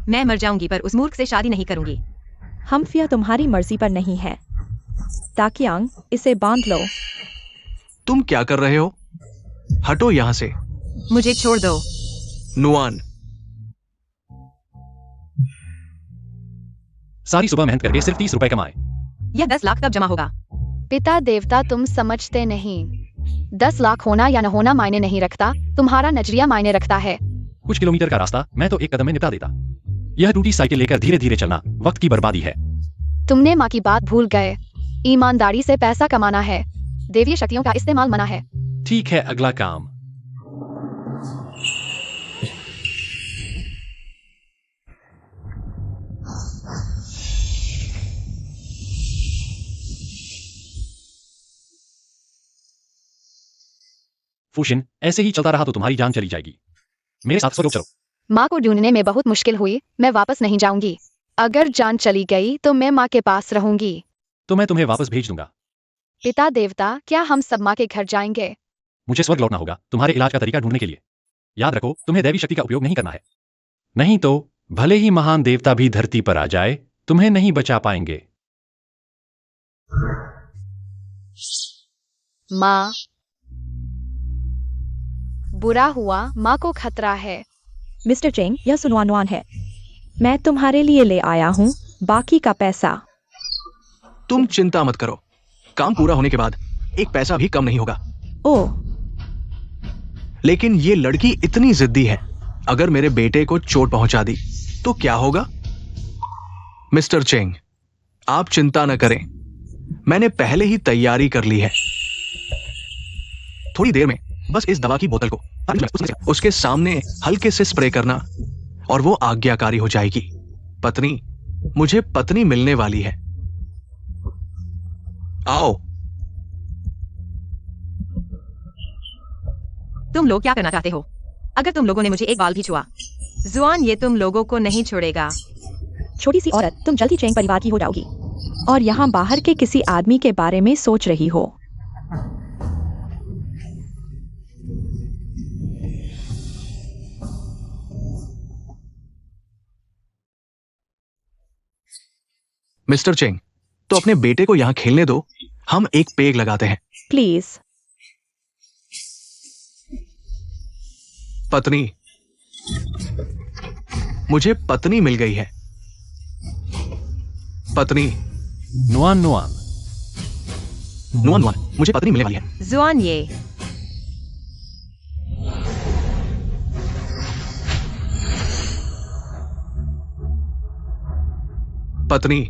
मैं मर जाऊंगी पर उस मूर्ख से शादी नहीं करूंगी। हमफिया तुम्हारी मर्जी पर नहीं है। ताकियांग, इसे बांध लो। तुम क्या कर रहे हो? हटो यहां से। मुझे छोड़ दो। नुआन, सारी सुबह मेहनत करके सिर्फ 30 रुपए कमाए। यह 10 लाख कब जमा होगा? पिता देवता, तुम समझते नहीं। 10 लाख होना या न होना मायने नहीं रखता, तुम्हारा नजरिया मायने रखता है। कुछ किलोमीटर का रास्ता मैं तो एक कदम में निपटा देता। यह टूटी साइकिल लेकर धीरे धीरे चलना वक्त की बर्बादी है। तुमने माँ की बात भूल गए। ईमानदारी से पैसा कमाना है, देवीय शक्तियों का इस्तेमाल मना है। ठीक है, अगला काम। फूशिन, ऐसे ही चलता रहा तो तुम्हारी जान चली जाएगी। मेरे साथ चलो। माँ को ढूंढने में बहुत मुश्किल हुई, मैं वापस नहीं जाऊंगी। अगर जान चली गई तो मैं माँ के पास रहूंगी। तो मैं तुम्हें वापस भेज दूंगा। पिता देवता, क्या हम सब माँ के घर जाएंगे? मुझे स्वर्ग लौटना होगा तुम्हारे इलाज का तरीका ढूंढने के लिए। याद रखो, तुम्हें दैवी शक्ति का उपयोग नहीं करना है, नहीं तो भले ही महान देवता भी धरती पर आ जाए, तुम्हें नहीं बचा पाएंगे। माँ, बुरा हुआ, माँ को खतरा है। मिस्टर चेंग, यह सुनुआनुआन है। मैं तुम्हारे लिए ले आया हूँ बाकी का पैसा। तुम चिंता मत करो, काम पूरा होने के बाद एक पैसा भी कम नहीं होगा। ओह, लेकिन ये लड़की इतनी जिद्दी है, अगर मेरे बेटे को चोट पहुंचा दी तो क्या होगा? मिस्टर चेंग, आप चिंता न करें, मैंने पहले ही तैयारी कर ली है। थोड़ी देर में बस इस दवा की बोतल को उसके सामने हल्के से स्प्रे करना और वो आज्ञाकारी हो जाएगी। पत्नी, मुझे पत्नी मिलने वाली है। आओ। तुम लोग क्या करना चाहते हो? अगर तुम लोगों ने मुझे एक बाल भी छुआ, जुआन ये तुम लोगों को नहीं छोड़ेगा। छोटी सी औरत, तुम जल्दी चेंग परिवार की हो जाओगी और यहाँ बाहर के किसी आदमी के बारे में सोच रही हो। मिस्टर चेंग, तो अपने बेटे को यहां खेलने दो, हम एक पेग लगाते हैं। प्लीज। पत्नी, मुझे पत्नी मिल गई है। पत्नी। नुआन नुआन, नुआन नुआन, मुझे पत्नी मिलने वाली है। जुआन ये पत्नी।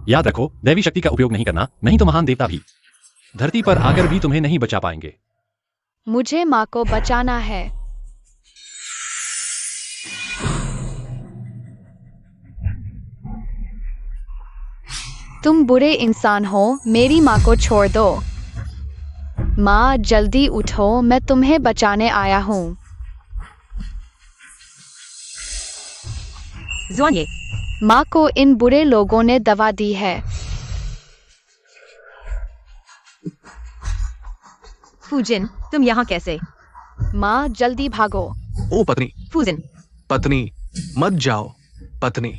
याद रखो, दैवी शक्ति का उपयोग नहीं करना, नहीं तो महान देवता भी। धरती पर आकर भी तुम्हें नहीं बचा पाएंगे। मुझे माँ को बचाना है। तुम बुरे इंसान हो, मेरी माँ को छोड़ दो। माँ जल्दी उठो, मैं तुम्हें बचाने आया हूँ। जुआन ये, माँ को इन बुरे लोगों ने दवा दी है। फूजिन, तुम यहाँ कैसे? माँ जल्दी भागो। ओ पत्नी, फूजिन, पत्नी, मत जाओ। पत्नी,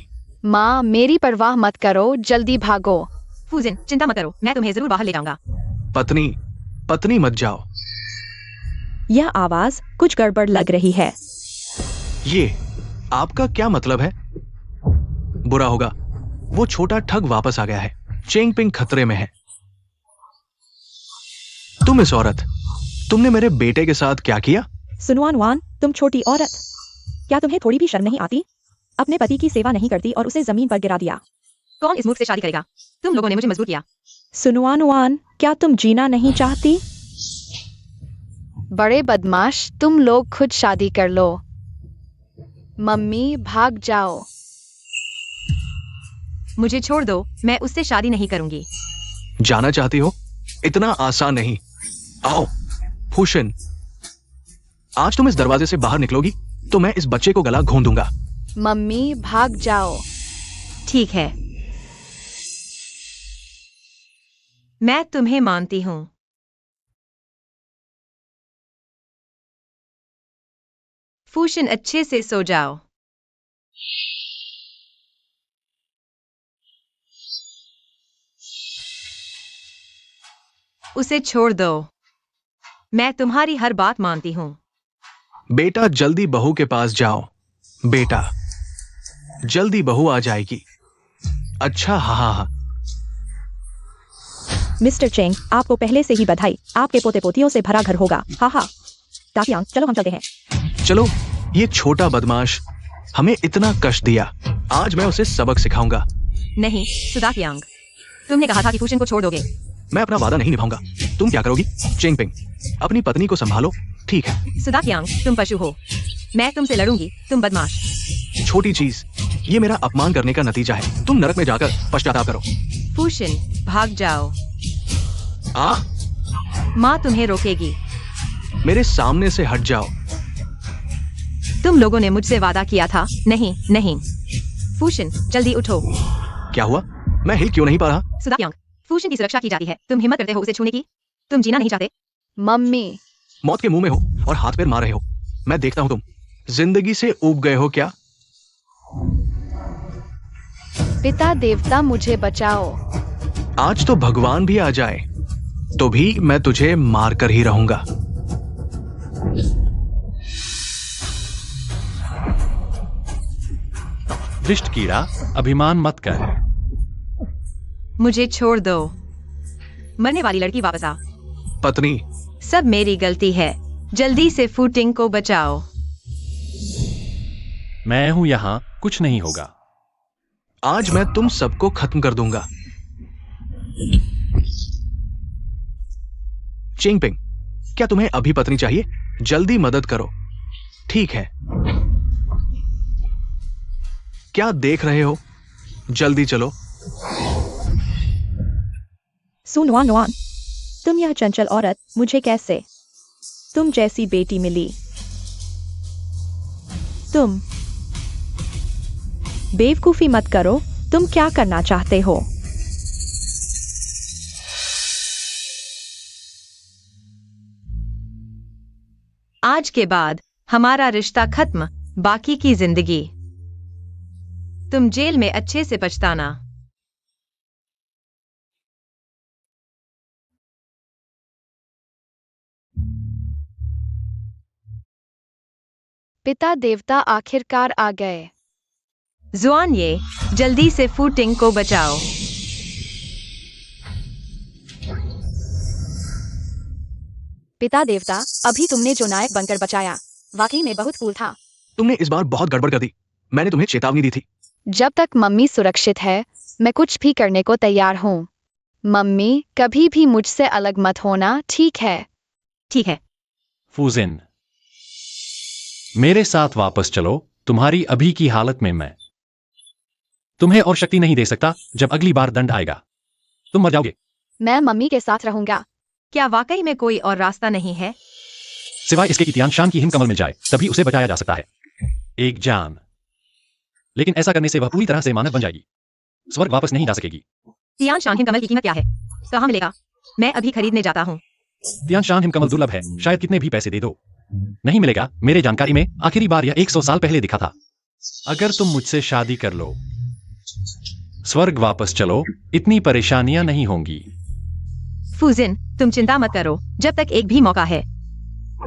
माँ मेरी परवाह मत करो, जल्दी भागो। फूजिन, चिंता मत करो, मैं तुम्हें जरूर बाहर ले जाऊंगा। पत्नी, पत्नी मत जाओ। यह आवाज कुछ गड़बड़ लग रही है। ये आपका क्या मतलब है? बुरा होगा, वो छोटा ठग वापस आ गया है। चेंगपिंग खतरे में है। तुम इस औरत, तुमने मेरे बेटे के साथ क्या किया? सुनवान वान, तुम छोटी औरत, क्या तुम्हें थोड़ी भी शर्म नहीं आती? अपने पति की सेवा नहीं करती और उसे जमीन पर गिरा दिया। कौन इस मूर्ख से शादी करेगा? तुम लोगों ने मुझे मजबूर किया। सुनवान वान, क्या तुम जीना नहीं चाहती? बड़े बदमाश, तुम लोग खुद शादी कर लो। मम्मी भाग जाओ। मुझे छोड़ दो, मैं उससे शादी नहीं करूंगी। जाना चाहती हो? इतना आसान नहीं। आओ फूशिन, आज तुम इस दरवाजे से बाहर निकलोगी तो मैं इस बच्चे को गला घोंट दूंगा। मम्मी भाग जाओ। ठीक है, मैं तुम्हें मानती हूँ। फूशिन, अच्छे से सो जाओ। उसे छोड़ दो, मैं तुम्हारी हर बात मानती हूँ। बेटा जल्दी बहू के पास जाओ। बेटा जल्दी बहू आ जाएगी। अच्छा, हाँ हाँ हाँ। मिस्टर चेंग, आपको पहले से ही बधाई, आपके पोते पोतियों से भरा घर होगा। हाँ हाँ। ताकियांग, चलो हम चलते हैं। चलो, ये छोटा बदमाश हमें इतना कष्ट दिया, आज मैं उसे सबक सिखाऊंगा। नहीं सुदाकियांग, तुमने कहा था कि फूशिन को छोड़ दोगे। मैं अपना वादा नहीं निभाऊंगा। तुम क्या करोगी? चेंगपिंग, अपनी पत्नी को संभालो। ठीक है। सुदाकियांग, तुम पशु हो, मैं तुमसे लड़ूंगी, तुम बदमाश। छोटी चीज, ये मेरा अपमान करने का नतीजा है। तुम नरक में जाकर पश्चाताप करो। फूशिन, भाग जाओ, आ, माँ तुम्हें रोकेगी। मेरे सामने से हट जाओ। तुम लोगों ने मुझसे वादा किया था। नहीं नहीं। फूशिन, जल्दी उठो। क्या हुआ? मैं हिल क्यों नहीं पा रहा? सुदाकियांग, फूशिन की सुरक्षा की जाती है, तुम हिम्मत करते हो उसे छूने की? तुम जीना नहीं चाहते? मम्मी मौत के मुंह में हो और हाथ पैर मार रहे हो। मैं देखता हूं तुम जिंदगी से ऊब गए हो क्या? पिता देवता मुझे बचाओ। आज तो भगवान भी आ जाए तो भी मैं तुझे मार कर ही रहूंगा। दृष्ट कीड़ा, अभिमान मत कर। मुझे छोड़ दो, मरने वाली लड़की वापस आ। पत्नी, सब मेरी गलती है, जल्दी से फूटिंग को बचाओ। मैं हूं यहां, कुछ नहीं होगा। आज मैं तुम सबको खत्म कर दूंगा। चिंगपिंग, क्या तुम्हें अभी पत्नी चाहिए? जल्दी मदद करो। ठीक है, क्या देख रहे हो? जल्दी चलो। सुनवान वान, तुम यह चंचल औरत मुझे कैसे तुम जैसी बेटी मिली? तुम बेवकूफी मत करो, तुम क्या करना चाहते हो? आज के बाद हमारा रिश्ता खत्म, बाकी की जिंदगी तुम जेल में अच्छे से पछताना। पिता देवता आखिरकार आ गए। जुआन ये, जल्दी से फूटिंग को बचाओ। पिता देवता, अभी तुमने जो नायक बनकर बचाया, वाकई में बहुत कूल था। तुमने इस बार बहुत गड़बड़ कर दी। मैंने तुम्हें चेतावनी दी थी। जब तक मम्मी सुरक्षित है, मैं कुछ भी करने को तैयार हूँ। मम्मी कभी भी मुझसे अलग मत होना, ठीक है? ठीक है। फूजिन, मेरे साथ वापस चलो। तुम्हारी अभी की हालत में मैं तुम्हें और शक्ति नहीं दे सकता। जब अगली बार दंड आएगा तुम मर जाओगे। मैं मम्मी के साथ रहूंगा। क्या वाकई में कोई और रास्ता नहीं है? सिवाय इसके कि तियानशान की हिमकमल मिल जाए, तभी उसे बचाया जा सकता है। एक जान। लेकिन ऐसा करने से वह पूरी तरह से मानव बन जाएगी, स्वर्ग वापस नहीं जा सकेगी। तियानशान हिमकमल की कीमत क्या है? कहाँ मिलेगा? मैं अभी खरीदने जाता हूँ। तियानशान हिमकमल दुर्लभ है, शायद कितने भी पैसे दे दो नहीं मिलेगा। मेरे जानकारी में आखिरी बार यह 100 साल पहले दिखा था। अगर तुम मुझसे शादी कर लो, स्वर्ग वापस चलो, इतनी परेशानियां नहीं होंगी। फूजिन, तुम चिंता मत करो, जब तक एक भी मौका है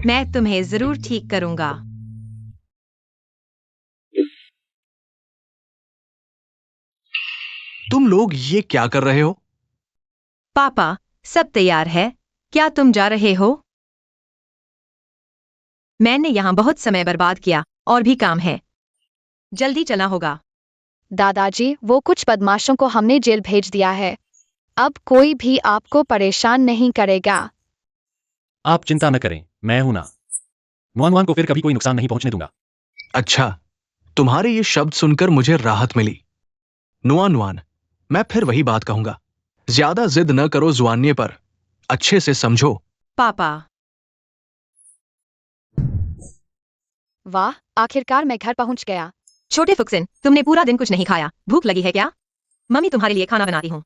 मैं तुम्हें जरूर ठीक करूंगा। तुम लोग ये क्या कर रहे हो? पापा, सब तैयार है, क्या तुम जा रहे हो? मैंने यहाँ बहुत समय बर्बाद किया और भी काम है, जल्दी चलना होगा। दादाजी, वो कुछ बदमाशों को हमने जेल भेज दिया है। अब कोई भी आपको परेशान नहीं करेगा। आप चिंता न करें, मैं हूं ना। नुआन को फिर कभी कोई नुकसान नहीं पहुंचने दूंगा। अच्छा, तुम्हारे ये शब्द सुनकर मुझे राहत मिली। नुआन, मैं फिर वही बात कहूंगा, ज्यादा जिद न करो जुआन्य पर, अच्छे से समझो। पापा, वाह, आखिरकार मैं घर पहुंच गया। छोटे फुक्सिन, तुमने पूरा दिन कुछ नहीं खाया, भूख लगी है क्या? मम्मी तुम्हारे लिए खाना बनाती हूँ।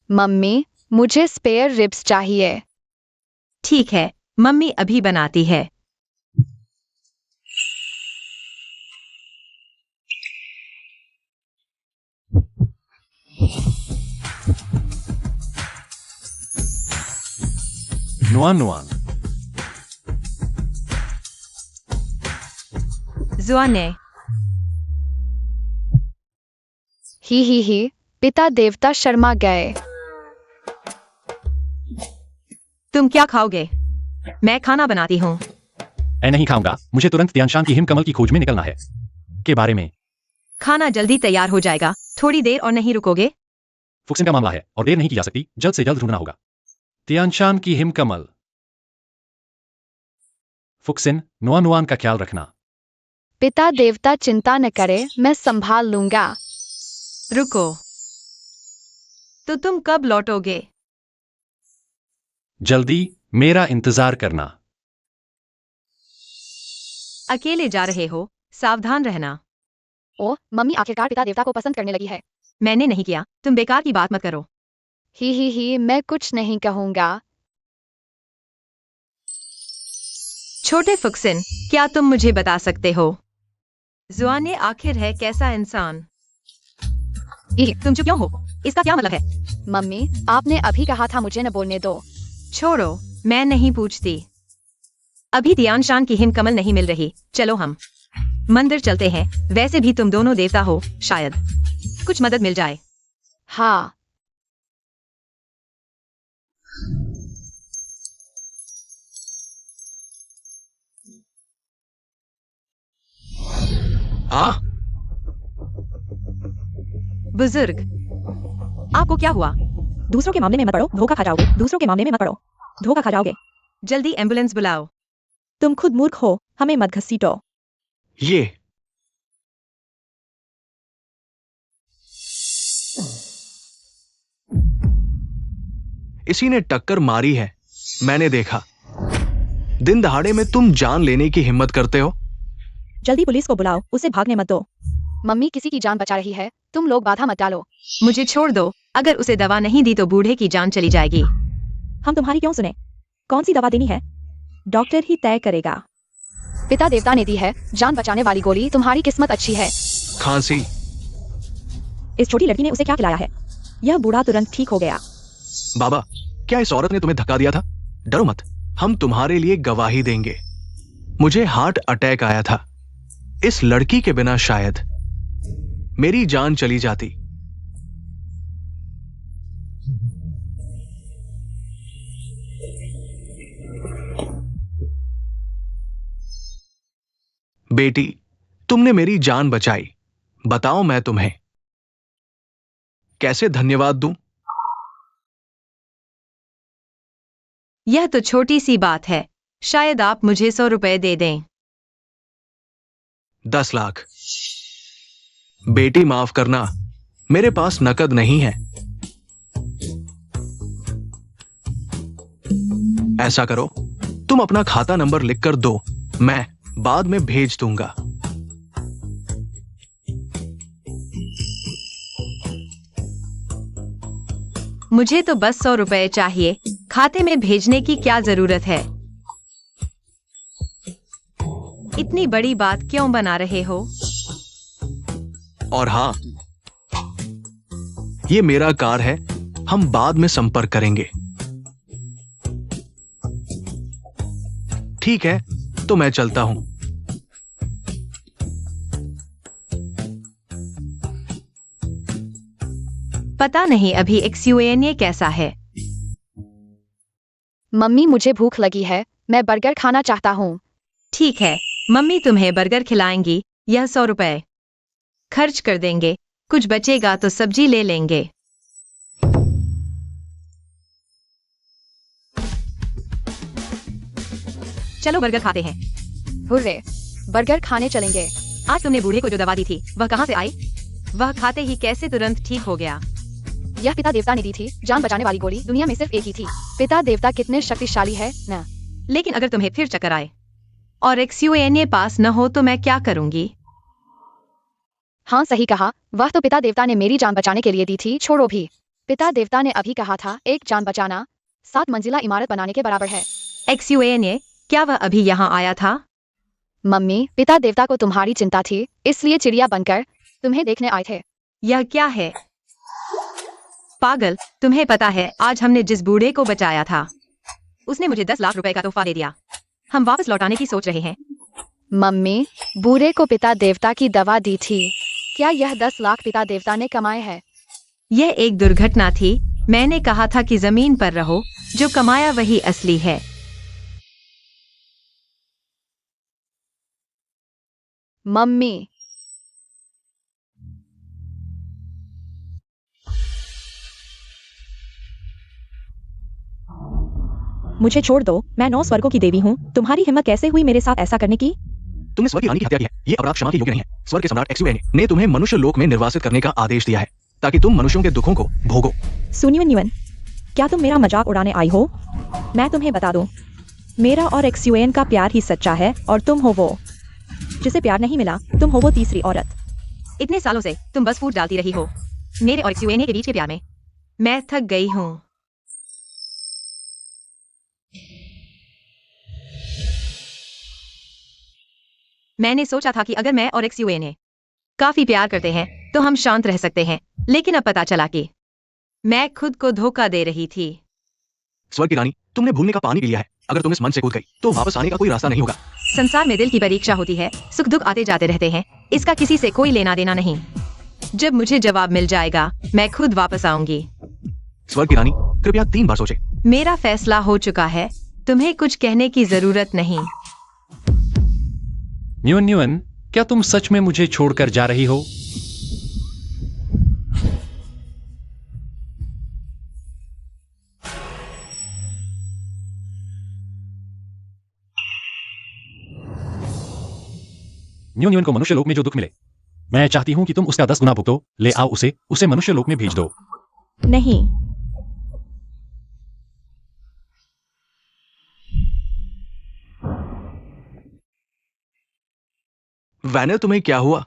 मम्मी, मुझे स्पेयर रिब्स चाहिए। ठीक है, मम्मी अभी बनाती है। नुआन, जुआने, ही, पिता देवता शर्मा गए। तुम क्या खाओगे? मैं खाना बनाती हूँ। मैं नहीं खाऊंगा। मुझे तुरंत तियानशान की हिमकमल की खोज में निकलना है। के बारे में खाना जल्दी तैयार हो जाएगा, थोड़ी देर और नहीं रुकोगे? फुक्सिन का मामला है और देर नहीं की जा सकती, जल्द से जल्द ढूंढना होगा तियानशान की हिमकमल। फुक्सिन, नुआन का ख्याल रखना। पिता देवता चिंता न करे, मैं संभाल लूंगा। रुको, तो तुम कब लौटोगे? जल्दी, मेरा इंतजार करना। अकेले जा रहे हो, सावधान रहना। ओ, मम्मी आखिरकार पिता देवता को पसंद करने लगी है। मैंने नहीं किया, तुम बेकार की बात मत करो। ही, मैं कुछ नहीं कहूंगा। छोटे फुक्सिन, क्या तुम मुझे बता सकते हो जुआने आखिर है कैसा इंसान? तुम चुप क्यों हो? इसका क्या मतलब है? मम्मी, आपने अभी कहा था मुझे न बोलने दो। छोड़ो, मैं नहीं पूछती। अभी तियानशान की हिमकमल नहीं मिल रही, चलो हम मंदिर चलते हैं। वैसे भी तुम दोनों देवता हो, शायद कुछ मदद मिल जाए। हाँ। आ बुजुर्ग, आपको क्या हुआ? दूसरों के मामले में मत पड़ो, धोखा खा जाओगे। दूसरों के मामले में मत पड़ो, धोखा खा जाओगे। जल्दी एम्बुलेंस बुलाओ। तुम खुद मूर्ख हो, हमें मत घसीटो। ये इसी ने टक्कर मारी है, मैंने देखा। दिन दहाड़े में तुम जान लेने की हिम्मत करते हो? जल्दी पुलिस को बुलाओ, उसे भागने मत दो। मम्मी किसी की जान बचा रही है, तुम लोग बाधा मत डालो। मुझे छोड़ दो, अगर उसे दवा नहीं दी तो बूढ़े की जान चली जाएगी। हम तुम्हारी क्यों सुने? कौन सी दवा देनी है, डॉक्टर ही तय करेगा। पिता देवता ने दी है जान बचाने वाली गोली, तुम्हारी किस्मत अच्छी है। खांसी। इस छोटी लड़की ने उसे क्या खिलाया है? यह बूढ़ा तुरंत ठीक हो गया। बाबा, क्या इस औरत ने तुम्हें धक्का दिया था? डरो मत, हम तुम्हारे लिए गवाही देंगे। मुझे हार्ट अटैक आया था, इस लड़की के बिना शायद मेरी जान चली जाती। बेटी, तुमने मेरी जान बचाई। बताओ मैं तुम्हें कैसे धन्यवाद दूं? यह तो छोटी सी बात है, शायद आप मुझे 100 रुपए दे दें। 10 लाख। बेटी माफ करना, मेरे पास नकद नहीं है। ऐसा करो, तुम अपना खाता नंबर लिखकर दो, मैं बाद में भेज दूंगा। मुझे तो बस 100 रुपए चाहिए, खाते में भेजने की क्या जरूरत है? इतनी बड़ी बात क्यों बना रहे हो? और हाँ, ये मेरा कार है, हम बाद में संपर्क करेंगे। ठीक है, तो मैं चलता हूं। पता नहीं अभी XUANA कैसा है। मम्मी मुझे भूख लगी है, मैं बर्गर खाना चाहता हूँ। ठीक है, मम्मी तुम्हें बर्गर खिलाएंगी, यह 100 रुपए खर्च कर देंगे, कुछ बचेगा तो सब्जी ले लेंगे। चलो बर्गर खाते हैं। हुर्रे, बर्गर खाने चलेंगे। आज तुमने बूढ़े को जो दवा दी थी वह कहाँ से आई? वह खाते ही कैसे तुरंत ठीक हो गया? यह पिता देवता ने दी थी, जान बचाने वाली गोली दुनिया में सिर्फ एक ही थी। पिता देवता कितने शक्तिशाली है ना। लेकिन अगर तुम्हें फिर चक्कर आए और XUANA पास न हो तो मैं क्या करूंगी? हाँ सही कहा, वह तो पिता देवता ने मेरी जान बचाने के लिए दी थी। छोड़ो भी, पिता देवता ने अभी कहा था एक जान बचाना 7 मंजिला इमारत बनाने के बराबर है। XUANA, क्या वह अभी यहाँ आया था? मम्मी, पिता देवता को तुम्हारी चिंता थी, इसलिए चिड़िया बनकर तुम्हें देखने आए थे। यह क्या है? पागल, तुम्हें पता है आज हमने जिस बूढ़े को बचाया था उसने मुझे 10 लाख रुपए का तोहफा दे दिया। हम वापस लौटाने की सोच रहे हैं। मम्मी, बूढ़े को पिता देवता की दवा दी थी, क्या यह 10 लाख पिता देवता ने कमाए हैं? यह एक दुर्घटना थी, मैंने कहा था कि जमीन पर रहो, जो कमाया वही असली है। मम्मी, मुझे छोड़ दो, मैं 9 स्वर्गों की देवी हूँ। तुम्हारी हिम्मत कैसे हुई मेरे साथ ऐसा करने की? तुमने स्वर्ग की रानी की हत्या की है, ये अपराध क्षमा के योग्य नहीं है। स्वर्ग के सम्राट XUANA ने तुम्हें मनुष्य लोक में निर्वासित करने का आदेश दिया है, ताकि तुम मनुष्यों के दुखों को भोगो। सुनिवन, क्या तुम मेरा मजाक उड़ाने आई हो? मैं तुम्हें बता दूं, मेरा और XUAN का प्यार ही सच्चा है और तुम हो वो जिसे प्यार नहीं मिला। तुम हो वो तीसरी औरत। इतने सालों से तुम बस फूट डालती रही हो मेरे और XUANA के बीच के प्यार में। मैं थक गई हूँ। मैंने सोचा था कि अगर मैं और XUANA काफी प्यार करते हैं तो हम शांत रह सकते हैं, लेकिन अब पता चला कि मैं खुद को धोखा दे रही थी। स्वर्ग की रानी, तुमने भूलने का पानी पी लिया है। अगर तुम इस मंच से कूद गई तो वापस आने का कोई रास्ता नहीं होगा। संसार में दिल की परीक्षा होती है, सुख दुख आते जाते रहते हैं, इसका किसी से कोई लेना देना नहीं। जब मुझे जवाब मिल जाएगा मैं खुद वापस आऊंगी। स्वर्ग की रानी, कृपया 3 बार सोचे। मेरा फैसला हो चुका है, तुम्हें कुछ कहने की जरूरत नहीं। न्यून, क्या तुम सच में मुझे छोड़कर जा रही हो? न्यून को मनुष्य लोक में जो दुख मिले, मैं चाहती हूं कि तुम उसका 10 गुना भुगतो। ले आओ उसे मनुष्य लोक में भेज दो। नहीं, वैनर, तुम्हें क्या हुआ?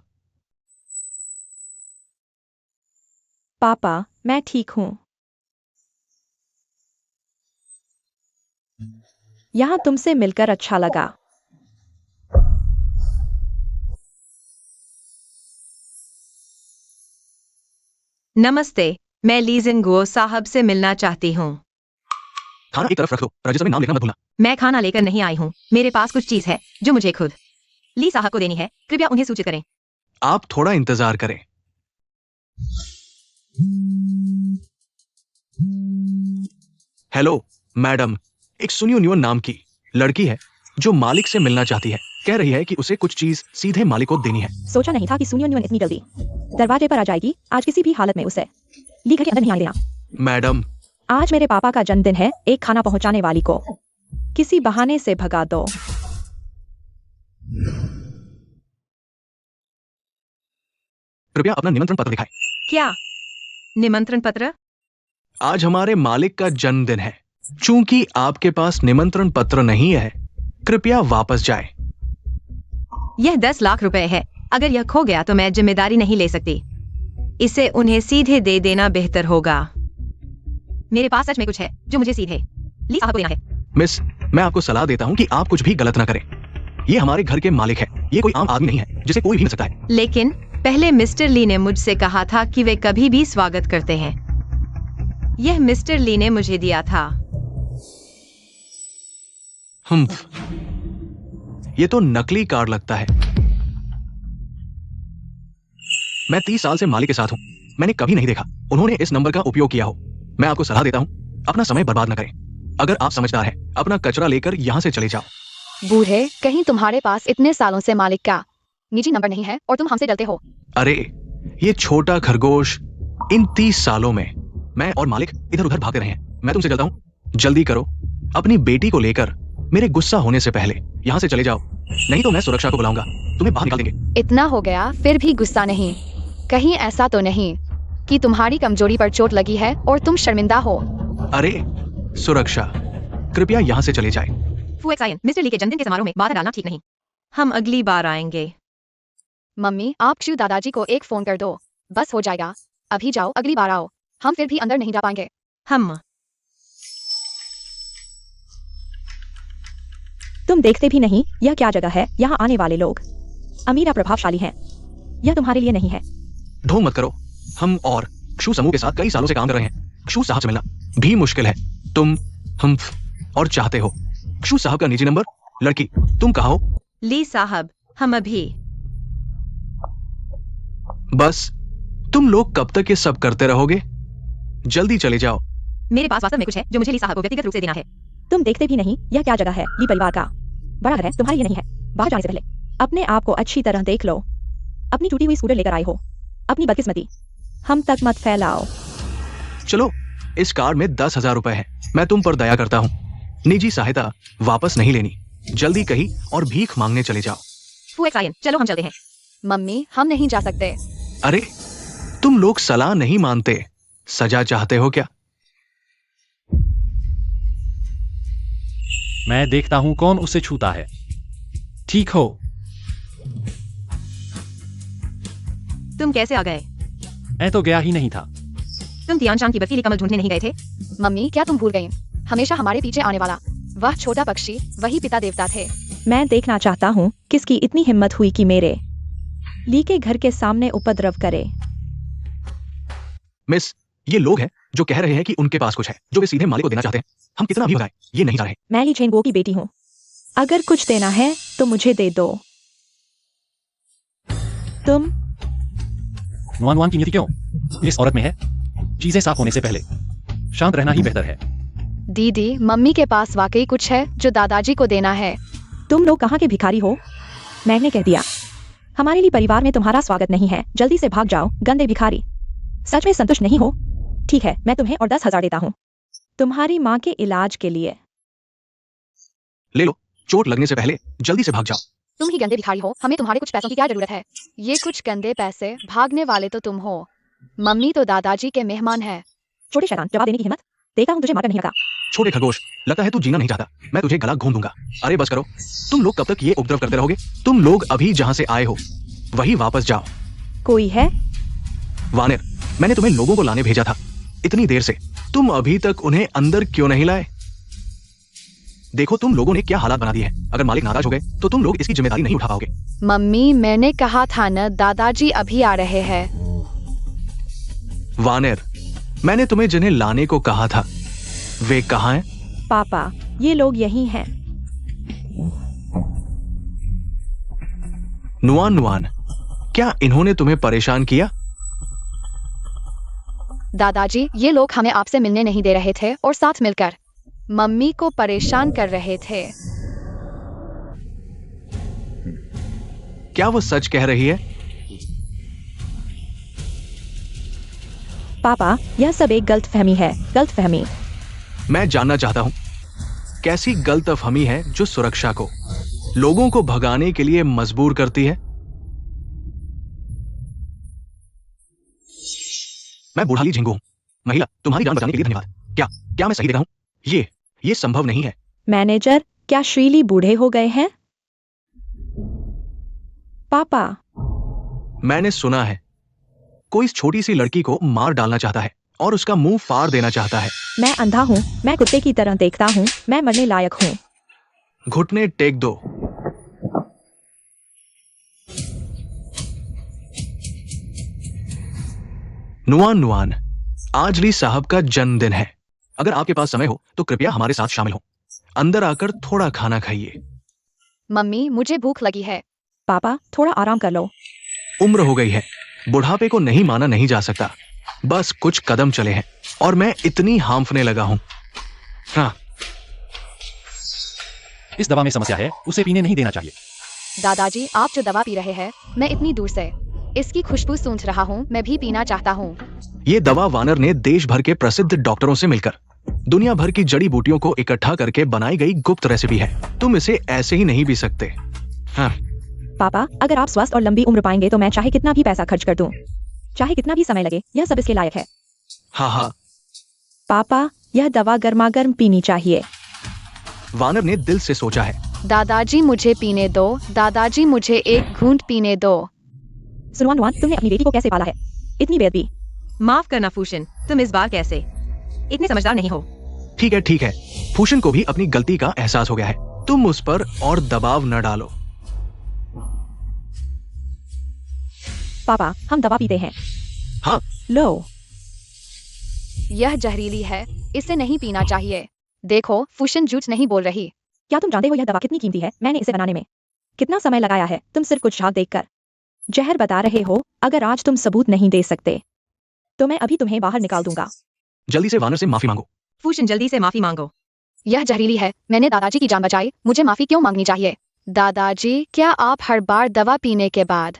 पापा, मैं ठीक हूँ। यहाँ तुमसे मिलकर अच्छा लगा। नमस्ते, मैं ली जिंगुओ साहब से मिलना चाहती हूँ। खाना एक तरफ रख दो, रजिस्टर में नाम लिखना मत भूलना। मैं खाना लेकर नहीं आई हूँ, मेरे पास कुछ चीज है जो मुझे खुद ली साहब को देनी है, कृपया उन्हें सूचित करें। आप थोड़ा इंतजार करें। हेलो मैडम, एक सुनियो न्यून नाम की लड़की है जो मालिक से मिलना चाहती है। कह रही है कि उसे कुछ चीज सीधे मालिक को देनी है। सोचा नहीं था कि सुनियो इतनी जल्दी दरवाजे पर आ जाएगी। आज किसी भी हालत में उसे ली घर के अंदर नहीं आने देना। मैडम, आज मेरे पापा का जन्मदिन है, एक खाना पहुंचाने वाली को किसी बहाने से भगा दो। कृपया अपना निमंत्रण पत्र दिखाएं। क्या निमंत्रण पत्र? आज हमारे मालिक का जन्मदिन है। चूंकि आपके पास निमंत्रण पत्र नहीं है, कृपया वापस जाएं। यह 10 लाख रुपए है। अगर यह खो गया तो मैं जिम्मेदारी नहीं ले सकती। इसे उन्हें सीधे दे देना बेहतर होगा। मेरे पास सच में कुछ है जो मुझे सीधे ली साहब को देना है। मिस, मैं आपको सलाह देता हूं कि आप कुछ भी गलत ना करें। ये हमारे घर के मालिक है, ये कोई आम आदमी नहीं है जिसे कोई भी मिल सकता है। लेकिन पहले मिस्टर ली ने मुझसे कहा था कि वे कभी भी स्वागत करते हैं। यह मिस्टर ली ने मुझे दिया था। ये तो नकली कार्ड लगता है। मैं 30 साल से मालिक के साथ हूं, मैंने कभी नहीं देखा उन्होंने इस नंबर का उपयोग किया हो। मैं आपको सलाह देता हूं, अपना समय बर्बाद न करें। अगर आप समझदार हैं, अपना कचरा लेकर यहां से चले जाओ। बूढ़े, कहीं तुम्हारे पास इतने सालों से मालिक का निजी नंबर नहीं है और तुम हमसे डरते हो? अरे ये छोटा खरगोश, इन 30 सालों में मैं और मालिक इधर उधर भागते रहे हैं। मैं तुमसे जलता हूं, जल्दी करो, अपनी बेटी को लेकर मेरे गुस्सा होने से पहले यहां से चले जाओ, नहीं तो मैं सुरक्षा को बुलाऊंगा, तुम्हें बाहर निकाल देंगे। इतना हो गया फिर भी गुस्सा नहीं? कहीं ऐसा तो नहीं कि तुम्हारी कमजोरी पर चोट लगी है और तुम शर्मिंदा हो? अरे सुरक्षा, कृपया यहां से चले जाए। फुएक्साइन, मिस्टर ली के जन्मदिन के समारोह में बाधा डालना ठीक नहीं। हम अगली बार आएंगे। मम्मी, आप शिव दादाजी को एक फोन कर दो, बस हो जाएगा। अभी जाओ, अगली बार आओ। हम फिर भी अंदर नहीं जा पाएंगे। हम तुम देखते भी नहीं यह क्या जगह है। यहाँ आने वाले लोग अमीर या प्रभावशाली हैं। यह तुम्हारे लिए नहीं है। ढोंग मत करो, हम और क्षु समूह के साथ कई सालों से काम कर रहे हैं। क्षु साहब से मिलना भी मुश्किल है। तुम हम और चाहते हो क्षु साहब का निजी नंबर? लड़की, तुम कहाँ हो? ली साहब, हम अभी। बस तुम लोग कब तक ये सब करते रहोगे? जल्दी चले जाओ। मेरे पास वास्तव में कुछ है जो मुझे ली साहब को व्यक्तिगत रूप से देना है। तुम देखते भी नहीं यह क्या जगह है। ली परिवार का बड़ा घर है, तुम्हारे लिए नहीं है। बाहर जाने से पहले अपने आप को अच्छी तरह देख लो। अपनी टूटी हुई स्कूटर लेकर आए हो, अपनी बदकिस्मती हम तक मत फैलाओ। चलो, इस कार्ड में 10,000 रुपए है। मैं तुम पर दया करता हूँ। निजी सहायता वापस नहीं लेनी। जल्दी कहीं और भीख मांगने चले जाओ। फुएक्साइन, चलो हम चलते हैं। मम्मी, हम नहीं जा सकते। अरे तुम लोग सलाह नहीं मानते, सजा चाहते हो क्या? मैं देखता हूं कौन उसे छूता है। ठीक हो? तुम कैसे आ गए? मैं तो गया ही नहीं था। तुम तियानशान की बर्फीली कमल ढूंढने नहीं गए थे? मम्मी, क्या तुम भूल गई? हमेशा हमारे पीछे आने वाला वह छोटा पक्षी वही पिता देवता थे। मैं देखना चाहता हूँ किसकी इतनी हिम्मत हुई कि मेरे ली के घर के सामने उपद्रव करे। मिस, ये लोग हैं जो कह रहे हैं कि उनके पास कुछ है जो वे सीधे मालिक को देना चाहते हैं। हम कितना भी भगाएं, ये नहीं जा रहे। मैं ली झेंगो की बेटी हूँ। अगर कुछ देना है तो मुझे दे दो। तुम नुआन की नीति क्यों इस औरत में है? चीजें साफ होने से पहले शांत रहना ही बेहतर है। दीदी, मम्मी के पास वाकई कुछ है जो दादाजी को देना है। तुम लोग कहाँ के भिखारी हो? मैंने कह दिया, हमारे लिए परिवार में तुम्हारा स्वागत नहीं है। जल्दी से भाग जाओ, गंदे भिखारी। सच में संतुष्ट नहीं हो? ठीक है, मैं तुम्हें और 10,000 देता हूँ तुम्हारी माँ के इलाज के लिए। ले लो, चोट लगने से पहले जल्दी से भाग जाओ। तुम ही गंदे भिखारी हो, हमें तुम्हारे कुछ पैसों की क्या जरूरत है? ये कुछ गंदे पैसे, भागने वाले तो तुम हो। मम्मी तो दादाजी के मेहमान है। छोटे शैतान, जवाब देने की हिम्मत? देखता हूँ तुझे मारकर नहीं लगा। छोटे खरगोश, लगता है तू जीना नहीं चाहता। मैं तुझे गला घूम दूंगा। अरे बस करो, तुम लोग कब तक ये उपद्रव करते रहोगे? तुम लोग अभी जहां से आए हो वही वापस जाओ। कोई है? वानिर, मैंने तुम्हें लोगों को लाने भेजा था इतनी देर से, तुम अभी तक उन्हें अंदर क्यों नहीं लाए? देखो तुम लोगों ने क्या हालात बना दिए हैं। अगर मालिक नाराज हो गए तो तुम लोग इसकी जिम्मेदारी नहीं उठा पाओगे। मम्मी, मैंने कहा था न, दादाजी अभी आ रहे हैं। वानिर, मैंने तुम्हें जिन्हें लाने को कहा था वे कहाँ हैं? पापा, ये लोग यही हैं। नुआन, क्या इन्होंने तुम्हें परेशान किया? दादाजी, ये लोग हमें आपसे मिलने नहीं दे रहे थे और साथ मिलकर मम्मी को परेशान कर रहे थे। क्या वो सच कह रही है? पापा, यह सब एक गलतफहमी है, गलतफहमी। मैं जानना चाहता हूं कैसी गलतफहमी है जो सुरक्षा को लोगों को भगाने के लिए मजबूर करती है। मैं बुढ़ाली झिंगू हूं। महिला, तुम्हारी जान बचाने के लिए धन्यवाद। क्या क्या मैं सही देखा हूं? ये संभव नहीं है। मैनेजर, क्या श्रीली बूढ़े हो गए हैं? पापा, मैंने सुना है कोई इस छोटी सी लड़की को मार डालना चाहता है और उसका मुंह फाड़ देना चाहता है। मैं अंधा हूँ, मैं कुत्ते की तरह देखता हूँ, मैं मरने लायक हूँ। घुटने टेक दो। नुआन नुआन, आज ली साहब का जन्मदिन है। अगर आपके पास समय हो तो कृपया हमारे साथ शामिल हो। अंदर आकर थोड़ा खाना खाइए। मम्मी, मुझे भूख लगी है। पापा, थोड़ा आराम कर लो। उम्र हो गई है, बुढ़ापे को नहीं माना नहीं जा सकता। बस कुछ कदम चले हैं और मैं इतनी हांफने लगा हूं। हाँ, इस दवा में समस्या है, उसे पीने नहीं देना चाहिए। दादाजी, आप जो दवा पी रहे हैं, मैं इतनी दूर से इसकी खुशबू सूंघ रहा हूँ। मैं भी पीना चाहता हूँ। ये दवा वानर ने देश भर के प्रसिद्ध डॉक्टरों से मिलकर दुनिया भर की जड़ी बूटियों को इकट्ठा करके बनाई गई गुप्त रेसिपी है। तुम इसे ऐसे ही नहीं पी सकते। हाँ, पापा, अगर आप स्वस्थ और लंबी उम्र पाएंगे तो मैं चाहे कितना भी पैसा खर्च कर दूं, चाहे कितना भी समय लगे, यह सब इसके लायक है। हाँ हाँ। पापा, यह दवा गर्मागर्म पीनी चाहिए। वानर ने दिल से सोचा है। दादाजी, मुझे पीने दो। दादाजी, मुझे एक घूंट पीने दो। सुनवान नुआन, तुमने अपनी बेटी को कैसे पाला है? इतनी बेअदबी। माफ करना फूशन, तुम इस बार कैसे इतने समझदार नहीं हो। ठीक है। फूशन को भी अपनी गलती का एहसास हो गया है। तुम उस पर और दबाव न डालो। पापा, हम दवा पीते हैं। हाँ, लो। यह जहरीली है, इसे नहीं पीना चाहिए। देखो, फूशन झूठ नहीं बोल रही। क्या तुम जानते हो यह दवा कितनी कीमती है? मैंने इसे बनाने में कितना समय लगाया है? तुम सिर्फ कुछ झाग देखकर जहर बता रहे हो। अगर आज तुम सबूत नहीं दे सकते तो मैं अभी तुम्हें बाहर निकाल दूंगा। जल्दी से वानर से माफी मांगो। फूशन, जल्दी से माफी मांगो। यह जहरीली है। मैंने दादाजी की जान बचाई, मुझे माफी क्यों मांगनी चाहिए? दादाजी, क्या आप हर बार दवा पीने के बाद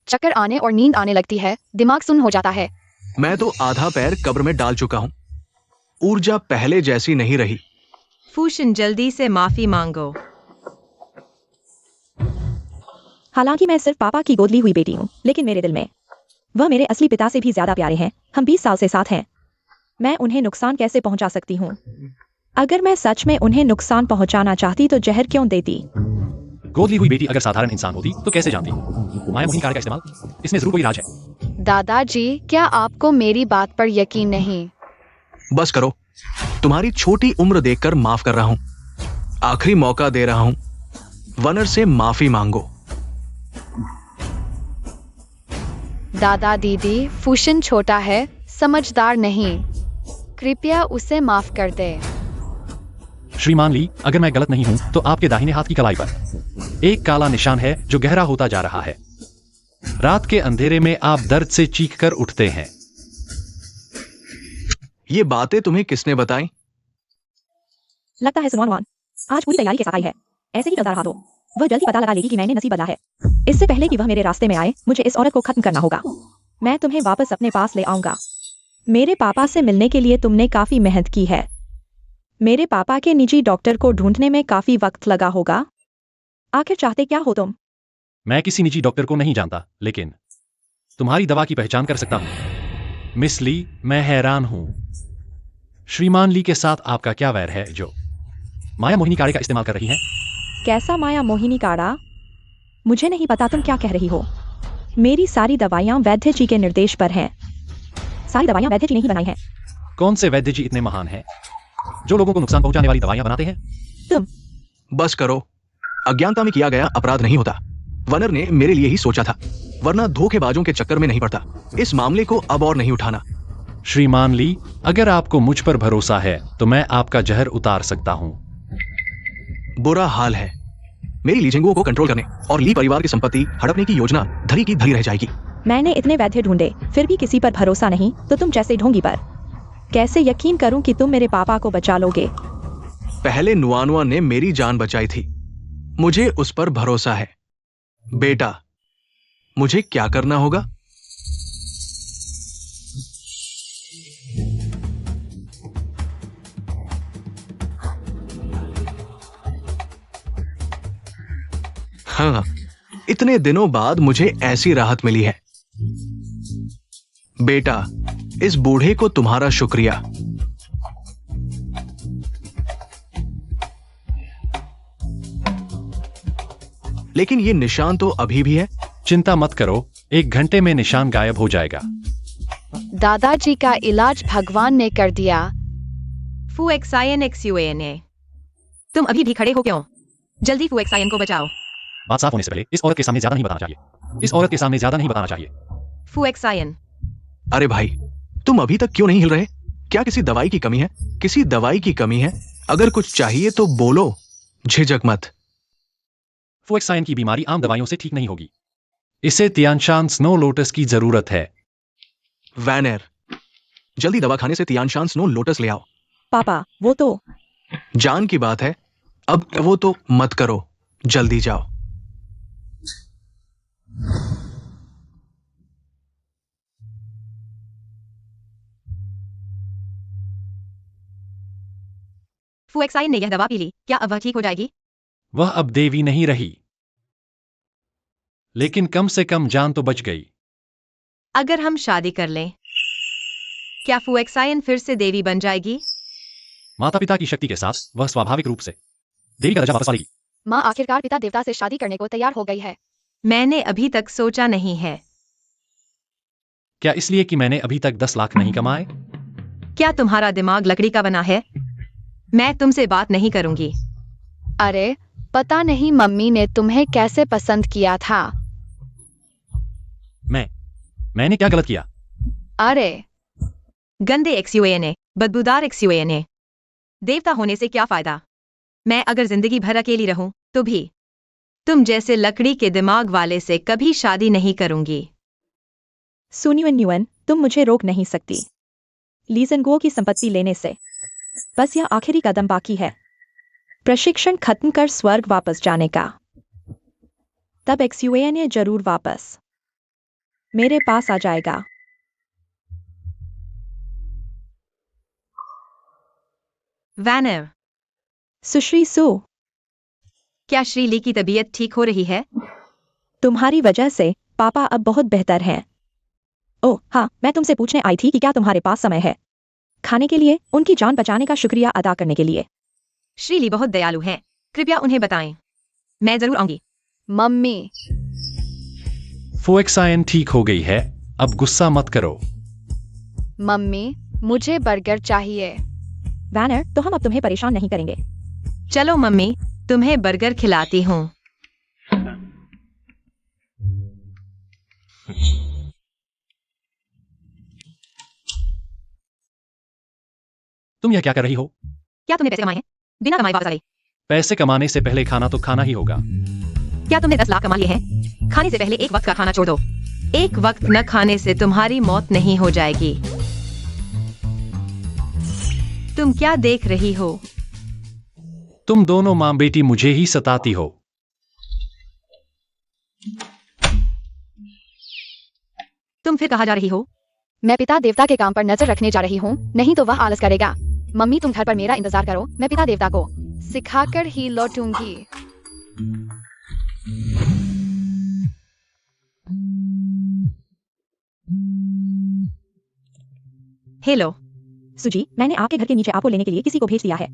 चक्कर आने और नींद आने लगती है, दिमाग सुन्न हो जाता है? मैं तो आधा पैर कब्र में डाल चुका हूं। ऊर्जा पहले जैसी नहीं रही। फूशन, जल्दी से माफी मांगो। हालांकि मैं सिर्फ पापा की गोद ली हुई बेटी हूँ, लेकिन मेरे दिल में वह मेरे असली पिता से भी ज्यादा प्यारे हैं। हम 20 साल से साथ हैं। मैं उन्हें नुकसान कैसे पहुंचा सकती हूँ? अगर मैं सच में उन्हें नुकसान पहुंचाना चाहती तो जहर क्यों देती? गोद ली हुई बेटी अगर साधारण इंसान होती तो कैसे जानती? माया मोहिनी कार्ड का इस्तेमाल, इसमें जरूर कोई राज है। दादाजी, क्या आपको मेरी बात पर यकीन नहीं? बस करो। तुम्हारी छोटी उम्र देखकर माफ कर रहा हूं। आखिरी मौका दे रहा हूं। वनर से माफी मांगो। दादा दीदी, फूशन छोटा है, समझदार नहीं। कृपया उसे माफ कर दे। श्रीमान ली, अगर मैं गलत नहीं हूं तो आपके दाहिने हाथ की कलाई पर एक काला निशान है जो गहरा होता जा रहा है। रात के अंधेरे में आप दर्द से चीख कर उठते हैं। ये बातें तुम्हें किसने बताई? लगता है सुनवान आज पूरी तैयारी के साथ आई है। ऐसे ही चलता रहा तो वह जल्दी पता लगा लेगी कि मैंने नसीब बदला है। इससे पहले कि वह मेरे रास्ते में आए, मुझे इस औरत को खत्म करना होगा। मैं तुम्हें वापस अपने पास ले आऊंगा। मेरे पापा से मिलने के लिए तुमने काफी मेहनत की है। मेरे पापा के निजी डॉक्टर को ढूंढने में काफी वक्त लगा होगा। आखिर चाहते क्या हो तुम? मैं किसी निजी डॉक्टर को नहीं जानता, लेकिन तुम्हारी दवा की पहचान कर सकता हूं। मिस ली, मैं हैरान हूं। श्रीमान ली के साथ आपका क्या वैर है जो माया मोहिनी कार्ड का इस्तेमाल कर रही हैं? कैसा माया मोहिनी काड़ा? मुझे नहीं पता तुम क्या कह रही हो। मेरी सारी दवाइयां वैद्य जी के निर्देश पर हैं। सारी दवाइयां वैद्य जी ने ही बनाई हैं। कौन से वैद्य जी इतने महान हैं जो लोगों को नुकसान पहुंचाने वाली दवाइयां बनाते हैं? तुम। बस करो। अज्ञानता में किया गया अपराध नहीं होता। वनर ने मेरे लिए ही सोचा था, वरना धोखेबाजों के चक्कर में नहीं पड़ता। इस मामले को अब और नहीं उठाना। श्रीमान ली, अगर आपको मुझ पर भरोसा है तो मैं आपका जहर उतार सकता हूं। बुरा हाल है। मेरी लीजिंगुओं को कंट्रोल करने और ली परिवार की संपत्ति हड़पने की योजना धरी की धरी रह जाएगी। मैंने इतने वैद्य ढूंढे, फिर भी किसी पर भरोसा नहीं, तो तुम जैसे ढोंगी पर कैसे यकीन करूं कि तुम मेरे पापा को बचा लोगे? पहले नुआनुआ ने मेरी जान बचाई थी। मुझे उस पर भरोसा है। बेटा, मुझे क्या करना होगा? हाँ, इतने दिनों बाद मुझे ऐसी राहत मिली है। बेटा, इस बूढ़े को तुम्हारा शुक्रिया। लेकिन ये निशान तो अभी भी है। चिंता मत करो, 1 घंटे में निशान गायब हो जाएगा। दादाजी का इलाज भगवान ने कर दिया। FuXINXUANA। तुम अभी भी खड़े हो क्यों? जल्दी FuXIN को बचाओ। बात साफ होने से पहले इस औरत के सामने ज्यादा नहीं बताना चाहिए। इस औरत के सामने ज्यादा नहीं बताना चाहिए। FuXIN। अरे भाई, तुम अभी तक क्यों नहीं हिल रहे? क्या किसी दवाई की कमी है? किसी दवाई की कमी है? अगर कुछ चाहिए तो बोलो, झिझक मत। FuXIN की बीमारी आम दवाइयों से ठीक नहीं होगी। इसे तियानशान स्नो लोटस की जरूरत है। वैनर, जल्दी दवाखाने से तियानशान स्नो लोटस ले आओ। पापा, वो तो जान की बात है, अब वो तो मत करो, जल्दी जाओ। FuXIN ने यह दवा पी ली, क्या अब वह ठीक हो जाएगी? वह अब देवी नहीं रही, लेकिन कम से कम जान तो बच गई। अगर हम शादी कर लें, क्या FuXIN फिर से देवी बन जाएगी? माता पिता की शक्ति के साथ वह स्वाभाविक रूप से देवी का दर्जा वापस पालेगी। माँ आखिरकार पिता देवता से शादी करने को तैयार हो गई है। मैंने अभी तक सोचा नहीं है। क्या इसलिए कि मैंने अभी तक 10 लाख नहीं कमाए? क्या तुम्हारा दिमाग लकड़ी का बना है? मैं तुमसे बात नहीं करूंगी। अरे, पता नहीं मम्मी ने तुम्हें कैसे पसंद किया था। मैंने क्या गलत किया? अरे, गंदे XUANA, बदबूदार XUANA। देवता होने से क्या फायदा? मैं अगर जिंदगी भर अकेली रहूं तो भी तुम जैसे लकड़ी के दिमाग वाले से कभी शादी नहीं करूंगी। सुनियन न्यूअन, तुम मुझे रोक नहीं सकती लीजनगो की संपत्ति लेने से। बस यह आखिरी कदम बाकी है, प्रशिक्षण खत्म कर स्वर्ग वापस जाने का। तब XUANA जरूर वापस मेरे पास आ जाएगा। वैनर, सुश्री सु, क्या श्रीली की तबीयत ठीक हो रही है? तुम्हारी वजह से पापा अब बहुत बेहतर हैं। ओह हाँ, मैं तुमसे पूछने आई थी कि क्या तुम्हारे पास समय है खाने के लिए, उनकी जान बचाने का शुक्रिया अदा करने के लिए। श्रीली बहुत दयालु हैं, कृपया उन्हें बताएं। मैं जरूर आऊंगी। मम्मी, FuXIN ठीक हो गई है, अब गुस्सा मत करो। मम्मी, मुझे बर्गर चाहिए। वैनर, तो हम अब तुम्हें परेशान नहीं करेंगे। चलो मम्मी, तुम्हें बर्गर खिलाती हूँ। तुम यह क्या कर रही हो? क्या तुमने पैसे कमाए हैं? बिना कमाए वापस आ गई। पैसे कमाने से पहले खाना तो खाना ही होगा। क्या तुमने 10 लाख कमा लिए हैं? खाने से पहले एक वक्त का खाना छोड़ दो। एक वक्त न खाने से तुम्हारी मौत नहीं हो जाएगी। तुम क्या देख रही हो? तुम दोनों माँ बेटी मुझे ही सताती हो। तुम फिर कहाँ जा रही हो? मैं पिता देवता के काम पर नजर रखने जा रही हूँ, नहीं तो वह आलस करेगा। मम्मी, तुम घर पर मेरा इंतजार करो, मैं पिता देवता को सिखाकर ही लौटूंगी। हेलो। सुजी, मैंने आपके घर के नीचे आपको लेने के लिए किसी को भेज दिया है।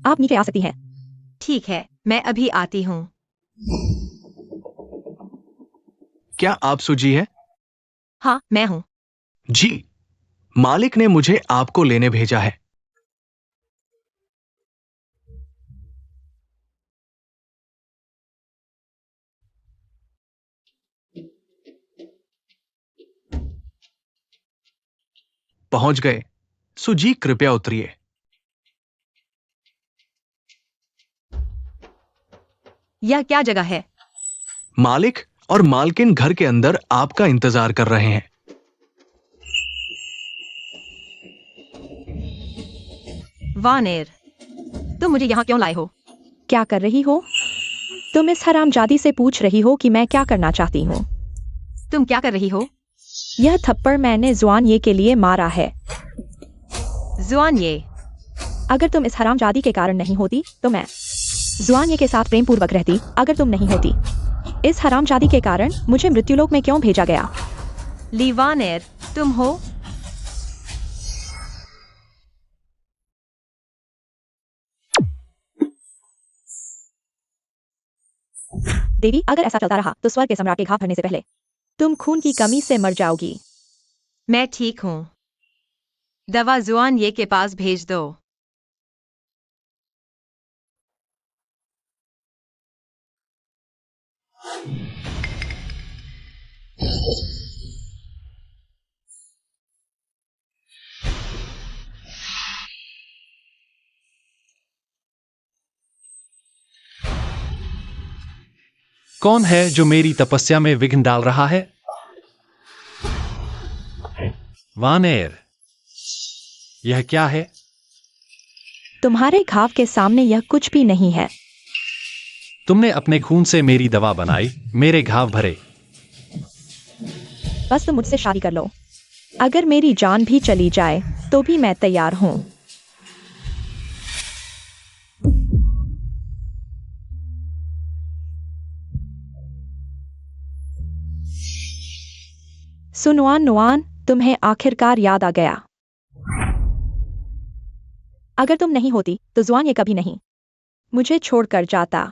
आप नीचे आ सकती हैं। ठीक है, मैं अभी आती हूँ। क्या आप सुजी है? हाँ, मैं हूँ। जी, मालिक ने मुझे आपको लेने भेजा है। पहुंच गए। सुजी, कृपया उतरिए। यह क्या जगह है? मालिक और मालकिन घर के अंदर आपका इंतजार कर रहे हैं। वानेर, तुम मुझे यहाँ क्यों लाए हो? क्या कर रही हो? तुम इस हरामजादी से पूछ रही हो कि मैं क्या करना चाहती हूँ। तुम क्या कर रही हो? यह थप्पड़ मैंने जुआन ये के लिए मारा है। जुआन ये, अगर तुम इस हरामजादी के कारण नहीं होती तो मैं जुआन ये के साथ प्रेम पूर्वक रहती अगर तुम नहीं होती। इस हरामजादी के कारण मुझे मृत्युलोक में क्यों भेजा गया? लीवानेर, तुम हो? देवी, अगर ऐसा चलता रहा तो स्वर्ग के सम्राट के घाव भरने से पहले तुम खून की कमी से मर जाओगी। मैं ठीक हूँ। दवा जुआन ये के पास भेज दो। कौन है जो मेरी तपस्या में विघ्न डाल रहा है? वानेर, यह क्या है? तुम्हारे घाव के सामने यह कुछ भी नहीं है। तुमने अपने खून से मेरी दवा बनाई, मेरे घाव भरे। बस तुम मुझसे शादी कर लो। अगर मेरी जान भी चली जाए तो भी मैं तैयार हूं। सुनवान नुआन, तुम्हें आखिरकार याद आ गया। अगर तुम नहीं होती तो जुआन ये कभी नहीं मुझे छोड़कर जाता।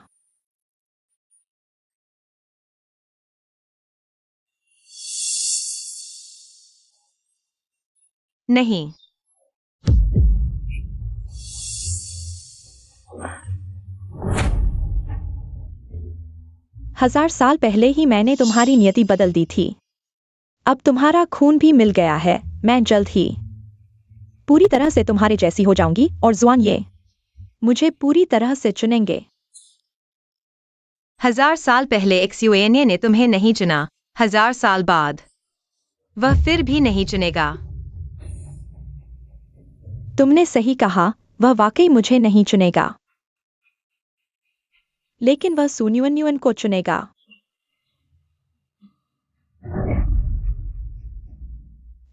नहीं। 1000 साल पहले ही मैंने तुम्हारी नियति बदल दी थी। अब तुम्हारा खून भी मिल गया है। मैं जल्द ही पूरी तरह से तुम्हारे जैसी हो जाऊंगी और जुआन ये मुझे पूरी तरह से चुनेंगे। 1000 साल पहले एक्सयूएनए ने तुम्हें नहीं चुना। 1000 साल बाद वह फिर भी नहीं चुनेगा। तुमने सही कहा, वह वाकई मुझे नहीं चुनेगा, लेकिन वह सुन्युअन्युअन को चुनेगा।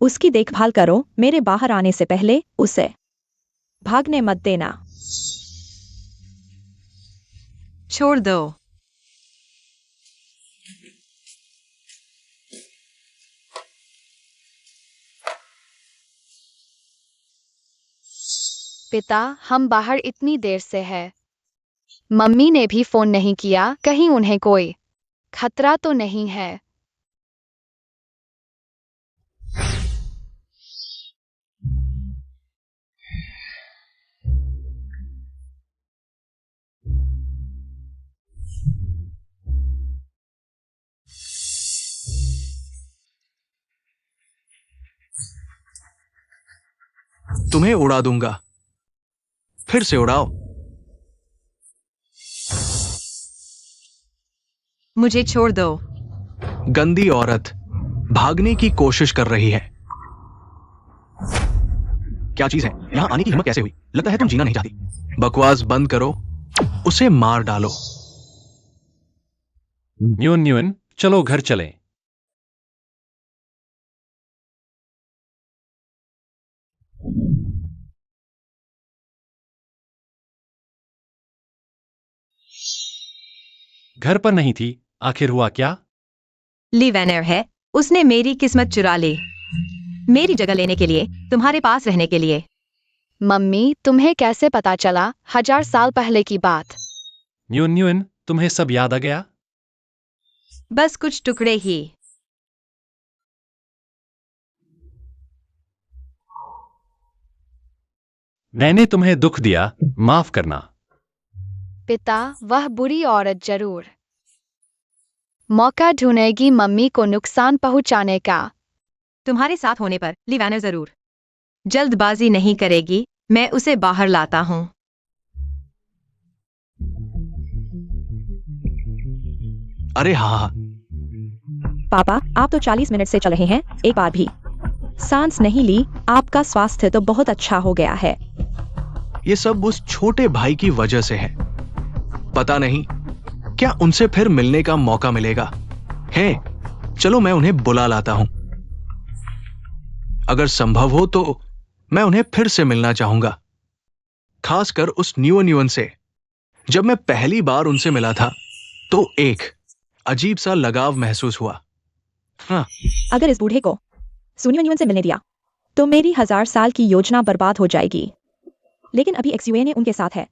उसकी देखभाल करो। मेरे बाहर आने से पहले उसे भागने मत देना। छोड़ दो। पिता, हम बाहर इतनी देर से है। मम्मी ने भी फोन नहीं किया। कहीं उन्हें कोई खतरा तो नहीं है? तुम्हें उड़ा दूंगा। फिर से उड़ाओ। मुझे छोड़ दो। गंदी औरत भागने की कोशिश कर रही है। क्या चीज है? यहां आने की हिम्मत कैसे हुई? लगता है तुम जीना नहीं चाहती। बकवास बंद करो, उसे मार डालो। न्यून न्यून, चलो घर चलें। घर पर नहीं थी, आखिर हुआ क्या? लीवेनर है। उसने मेरी किस्मत चुरा ली। मेरी जगह लेने के लिए, तुम्हारे पास रहने के लिए। मम्मी, तुम्हें कैसे पता चला 1000 साल पहले की बात? न्यून न्यून, तुम्हें सब याद आ गया? बस कुछ टुकड़े ही। मैंने तुम्हें दुख दिया, माफ करना। पिता, वह बुरी औरत जरूर मौका ढूंढेगी मम्मी को नुकसान पहुंचाने का। तुम्हारे साथ होने पर लीवेनर जरूर जल्दबाजी नहीं करेगी। मैं उसे बाहर लाता हूं। अरे हाँ, पापा, आप तो 40 मिनट से चल रहे हैं, एक बार भी सांस नहीं ली। आपका स्वास्थ्य तो बहुत अच्छा हो गया है। ये सब उस छोटे भाई की वजह से है। पता नहीं क्या उनसे फिर मिलने का मौका मिलेगा। है, चलो मैं उन्हें बुला लाता हूं। अगर संभव हो तो मैं उन्हें फिर से मिलना चाहूंगा, खासकर उस न्यूअन से जब मैं पहली बार उनसे मिला था तो एक अजीब सा लगाव महसूस हुआ। हाँ, अगर इस बूढ़े को सुनियोन से मिलने दिया तो मेरी 1000 साल की योजना बर्बाद हो जाएगी। लेकिन अभी एक्सयूए ने उनके साथ है,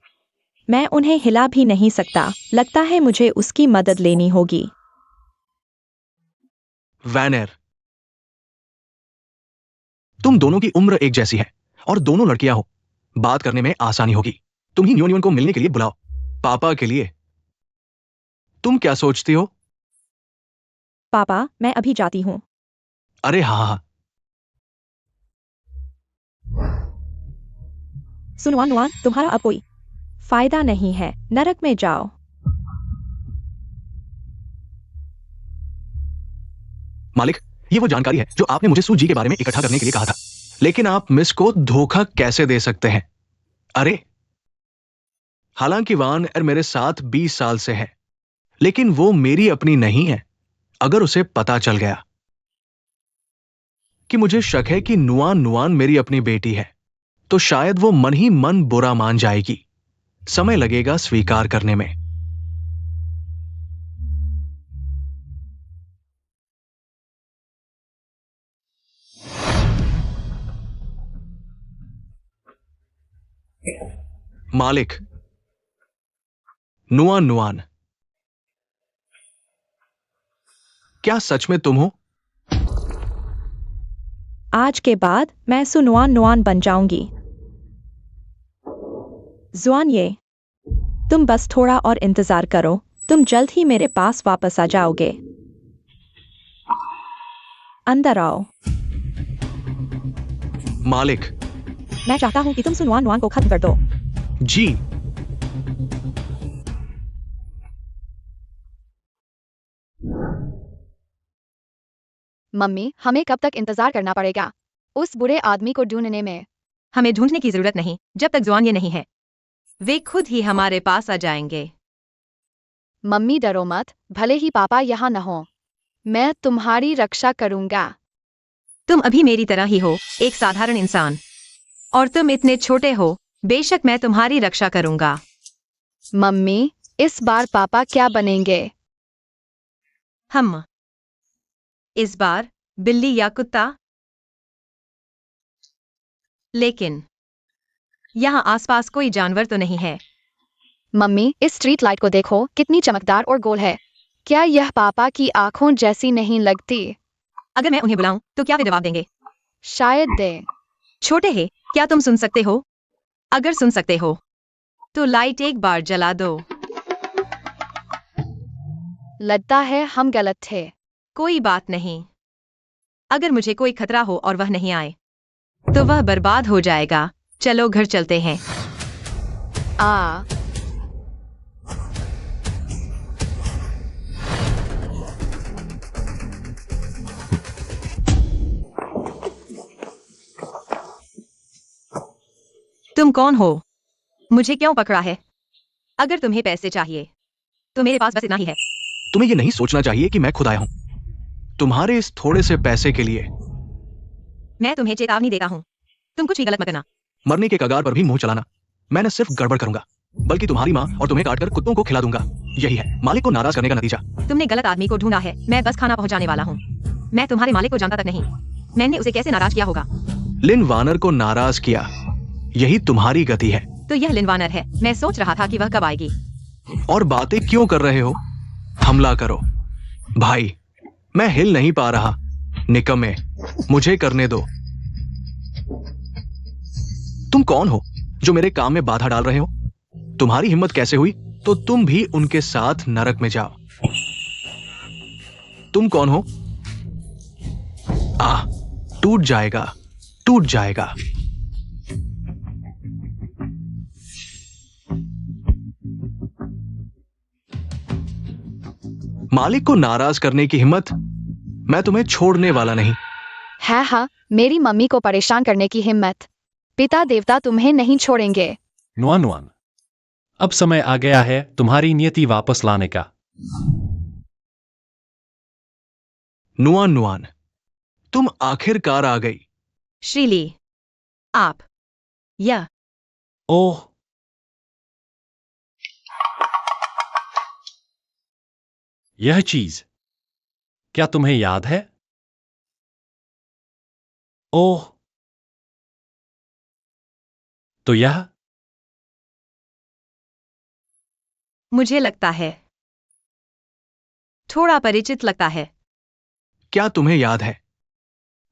मैं उन्हें हिला भी नहीं सकता। लगता है मुझे उसकी मदद लेनी होगी। वैनर, तुम दोनों की उम्र एक जैसी है और दोनों लड़कियां हो, बात करने में आसानी होगी। तुम ही न्योन्योन को मिलने के लिए बुलाओ, पापा के लिए। तुम क्या सोचती हो? पापा, मैं अभी जाती हूँ। अरे हाँ हाँ, सुनवान नुआन, तुम्हारा अब कोई फायदा नहीं है, नरक में जाओ। मालिक, ये वो जानकारी है जो आपने मुझे सूजी के बारे में इकट्ठा करने के लिए कहा था। लेकिन आप मिस को धोखा कैसे दे सकते हैं? अरे, हालांकि वान एर मेरे साथ 20 साल से है, लेकिन वो मेरी अपनी नहीं है। अगर उसे पता चल गया कि मुझे शक है कि नुआन नुआन मेरी अपनी बेटी है, तो शायद वो मन ही मन बुरा मान जाएगी। समय लगेगा स्वीकार करने में। मालिक, नुआन नुआन, क्या सच में तुम हो? आज के बाद मैं सुनवान नुआन बन जाऊंगी। जुआन ये, तुम बस थोड़ा और इंतजार करो, तुम जल्द ही मेरे पास वापस आ जाओगे। अंदर आओ। मालिक, मैं चाहता हूं कि तुम सुनवान नुआन को खत्म कर दो। जी। मम्मी, हमें कब तक इंतजार करना पड़ेगा उस बुरे आदमी को ढूंढने में? हमें ढूंढने की जरूरत नहीं जब तक जुआन ये नहीं है। वे खुद ही हमारे पास आ जाएंगे। मम्मी डरो मत, भले ही पापा यहाँ न हो, मैं तुम्हारी रक्षा करूंगा। तुम अभी मेरी तरह ही हो, एक साधारण इंसान। और तुम इतने छोटे हो, बेशक मैं तुम्हारी रक्षा करूंगा। मम्मी, इस बार पापा क्या बनेंगे? हम इस बार बिल्ली या कुत्ता? लेकिन यहाँ आसपास कोई जानवर तो नहीं है। मम्मी, इस स्ट्रीट लाइट को देखो, कितनी चमकदार और गोल है। क्या यह पापा की आंखों जैसी नहीं लगती? अगर मैं उन्हें बुलाऊं तो क्या वे जवाब देंगे? शायद दे। छोटे हैं, क्या तुम सुन सकते हो? अगर सुन सकते हो तो लाइट एक बार जला दो। लगता है हम गलत थे। कोई बात नहीं। अगर मुझे कोई खतरा हो और वह नहीं आए तो वह बर्बाद हो जाएगा। चलो घर चलते हैं। आ तुम कौन हो? मुझे क्यों पकड़ा है? अगर तुम्हें पैसे चाहिए तो मेरे पास बस इतना ही है। तुम्हें यह नहीं सोचना चाहिए कि मैं खुद आया हूं तुम्हारे इस थोड़े से पैसे के लिए। मैं तुम्हें चेतावनी देता हूँ, तुम कुछ भी गलत मत करना। मरने के कगार पर भी मुंह चलाना। मैं न सिर्फ गड़बड़ करूंगा, बल्कि तुम्हारी माँ और तुम्हें काटकर कुत्तों को खिला दूंगा। यही है मालिक को नाराज करने का नतीजा। तुमने गलत आदमी को ढूंढा है। मैं बस खाना पहुंचाने वाला हूँ। मैं तुम्हारे मालिक को जानता तक नहीं। मैंने उसे कैसे नाराज किया होगा? लिन वानर को नाराज किया, यही तुम्हारी गति है। तो यह लिनवानर है। मैं सोच रहा था कि वह कब आएगी। और बातें क्यों कर रहे हो? हमला करो भाई, मैं हिल नहीं पा रहा। निकम्मे, मुझे करने दो। तुम कौन हो जो मेरे काम में बाधा डाल रहे हो? तुम्हारी हिम्मत कैसे हुई तो तुम भी उनके साथ नरक में जाओ। तुम कौन हो? टूट जाएगा, टूट जाएगा। मालिक को नाराज करने की हिम्मत? मैं तुम्हें छोड़ने वाला नहीं। है हाँ, मेरी मम्मी को परेशान करने की हिम्मत? पिता देवता तुम्हें नहीं छोड़ेंगे। नुआन नुआन, अब समय आ गया है तुम्हारी नियति वापस लाने का। नुआन नुआन, तुम आखिरकार आ गई। श्रीली, आप यह ओह, यह चीज क्या तुम्हें याद है? ओह, तो यह मुझे लगता है थोड़ा परिचित लगता है। क्या तुम्हें याद है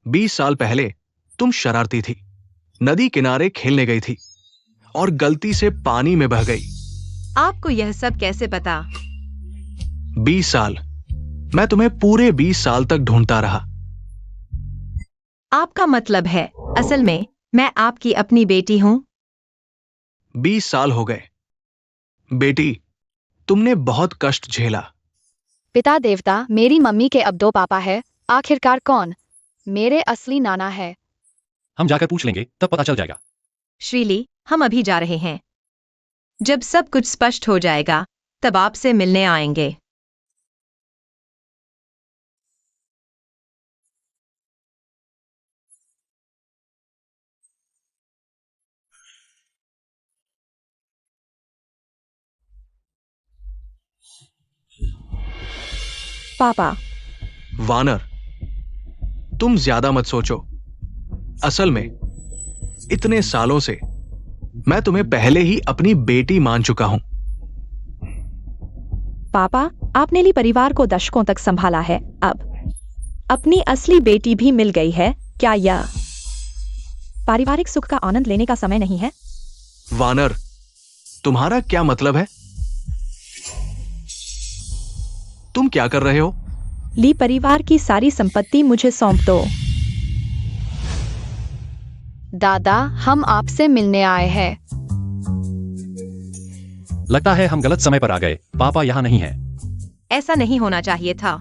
20 साल पहले तुम शरारती थी, नदी किनारे खेलने गई थी और गलती से पानी में बह गई। आपको यह सब कैसे पता? 20 साल, मैं तुम्हें पूरे 20 साल तक ढूंढता रहा। आपका मतलब है असल में मैं आपकी अपनी बेटी हूं? 20 साल हो गए। बेटी, तुमने बहुत कष्ट झेला। पिता देवता, मेरी मम्मी के अब 2 पापा है, आखिरकार कौन मेरे असली नाना है? हम जाकर पूछ लेंगे, तब पता चल जाएगा। श्रीली, हम अभी जा रहे हैं। जब सब कुछ स्पष्ट हो जाएगा तब आपसे मिलने आएंगे। पापा, वानर, तुम ज्यादा मत सोचो। असल में इतने सालों से मैं तुम्हें पहले ही अपनी बेटी मान चुका हूं। पापा, आपने ली परिवार को दशकों तक संभाला है, अब अपनी असली बेटी भी मिल गई है। क्या यह पारिवारिक सुख का आनंद लेने का समय नहीं है? वानर, तुम्हारा क्या मतलब है? तुम क्या कर रहे हो? ली परिवार की सारी संपत्ति मुझे सौंप दो। दादा, हम आपसे मिलने आए हैं। लगता है हम गलत समय पर आ गए। पापा यहाँ नहीं है। ऐसा नहीं होना चाहिए था।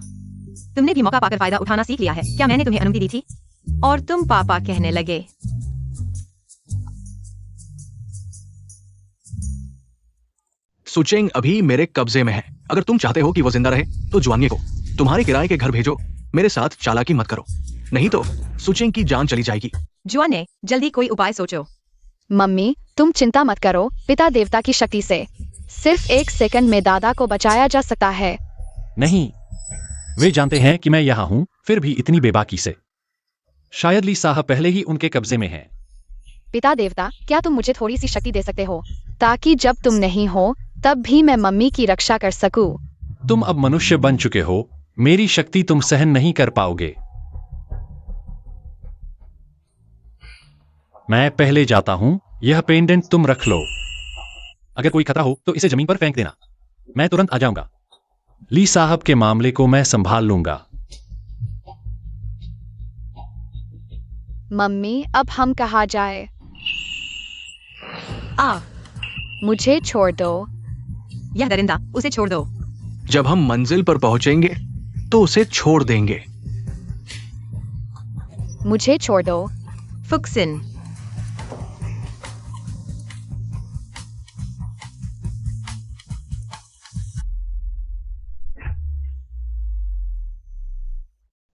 तुमने भी मौका पाकर फायदा उठाना सीख लिया है। क्या मैंने तुम्हें अनुमति दी थी? और तुम पापा कहने लगे। सुचेंग अभी मेरे कब्जे में है। अगर तुम चाहते हो कि वो जिंदा रहे तो जुआंगे को तुम्हारे किराए के घर भेजो। मेरे साथ चालाकी मत करो, नहीं तो सुचेंग की जान चली जाएगी। जुआने, जल्दी कोई उपाय सोचो। मम्मी, तुम चिंता मत करो। पिता देवता की शक्ति से सिर्फ 1 सेकंड में दादा को बचाया जा सकता है। नहीं, वे जानते हैं कि मैं यहाँ हूँ, फिर भी इतनी बेबाकी से। शायद ली साहब पहले ही उनके कब्जे में हैं। पिता देवता, क्या तुम मुझे थोड़ी सी शक्ति दे सकते हो, ताकि जब तुम नहीं हो तब भी मैं मम्मी की रक्षा कर सकूं? तुम अब मनुष्य बन चुके हो, मेरी शक्ति तुम सहन नहीं कर पाओगे। मैं पहले जाता हूं, यह पेंडेंट तुम रख लो। अगर कोई खतरा हो तो इसे जमीन पर फेंक देना, मैं तुरंत आ जाऊंगा। ली साहब के मामले को मैं संभाल लूंगा। मम्मी, अब हम कहाँ जाए? मुझे छोड़ दो। यह दरिंदा, उसे छोड़ दो। जब हम मंजिल पर पहुंचेंगे तो उसे छोड़ देंगे। मुझे छोड़ दो। फुक्सिन,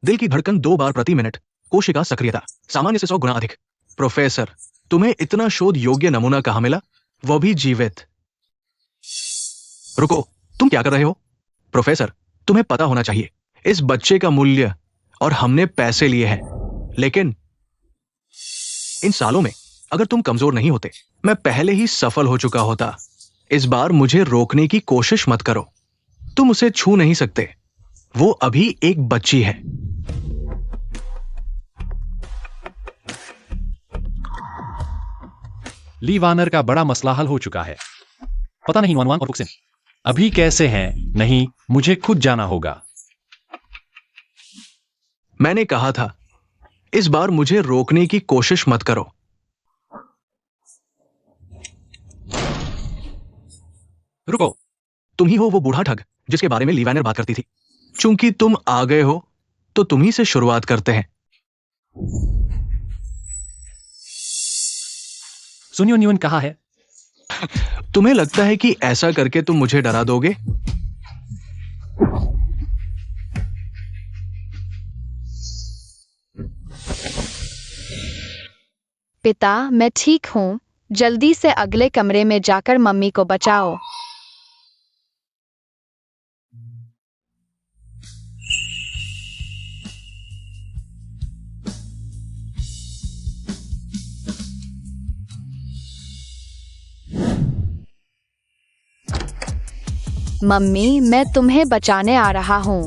दिल की धड़कन 2 बार प्रति मिनट, कोशिका सक्रियता सामान्य से 100 गुना अधिक। प्रोफेसर, तुम्हें इतना शोध योग्य नमूना कहां मिला, वो भी जीवित? रुको, तुम क्या कर रहे हो? प्रोफेसर, तुम्हें पता होना चाहिए इस बच्चे का मूल्य, और हमने पैसे लिए हैं। लेकिन इन सालों में अगर तुम कमजोर नहीं होते, मैं पहले ही सफल हो चुका होता। इस बार मुझे रोकने की कोशिश मत करो। तुम उसे छू नहीं सकते, वो अभी एक बच्ची है। ली वानर का बड़ा मसला हल हो चुका है। पता नहीं वानवांग और फुक्सिन अभी कैसे हैं। नहीं, मुझे खुद जाना होगा। मैंने कहा था, इस बार मुझे रोकने की कोशिश मत करो। रुको, तुम ही हो वो बूढ़ा ठग जिसके बारे में ली वानर बात करती थी। चूंकि तुम आ गए हो तो तुम ही से शुरुआत करते हैं। सुनियो न्यून कहाँ है? तुम्हें लगता है कि ऐसा करके तुम मुझे डरा दोगे? पिता, मैं ठीक हूँ। जल्दी से अगले कमरे में जाकर मम्मी को बचाओ। मम्मी मैं तुम्हें बचाने आ रहा हूँ।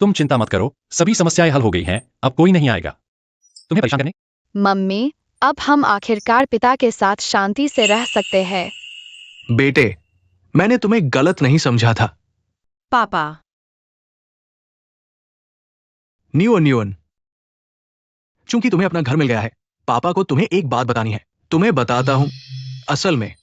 तुम चिंता मत करो, सभी समस्याएं हल हो गई हैं, अब कोई नहीं आएगा तुम्हें परेशान करने। मम्मी अब हम आखिरकार पिता के साथ शांति से रह सकते हैं। बेटे, मैंने तुम्हें गलत नहीं समझा था। पापा। न्यून, चूंकि तुम्हें अपना घर मिल गया है, पापा को तुम्हें एक बात बतानी है। तुम्हें बताता हूं, असल में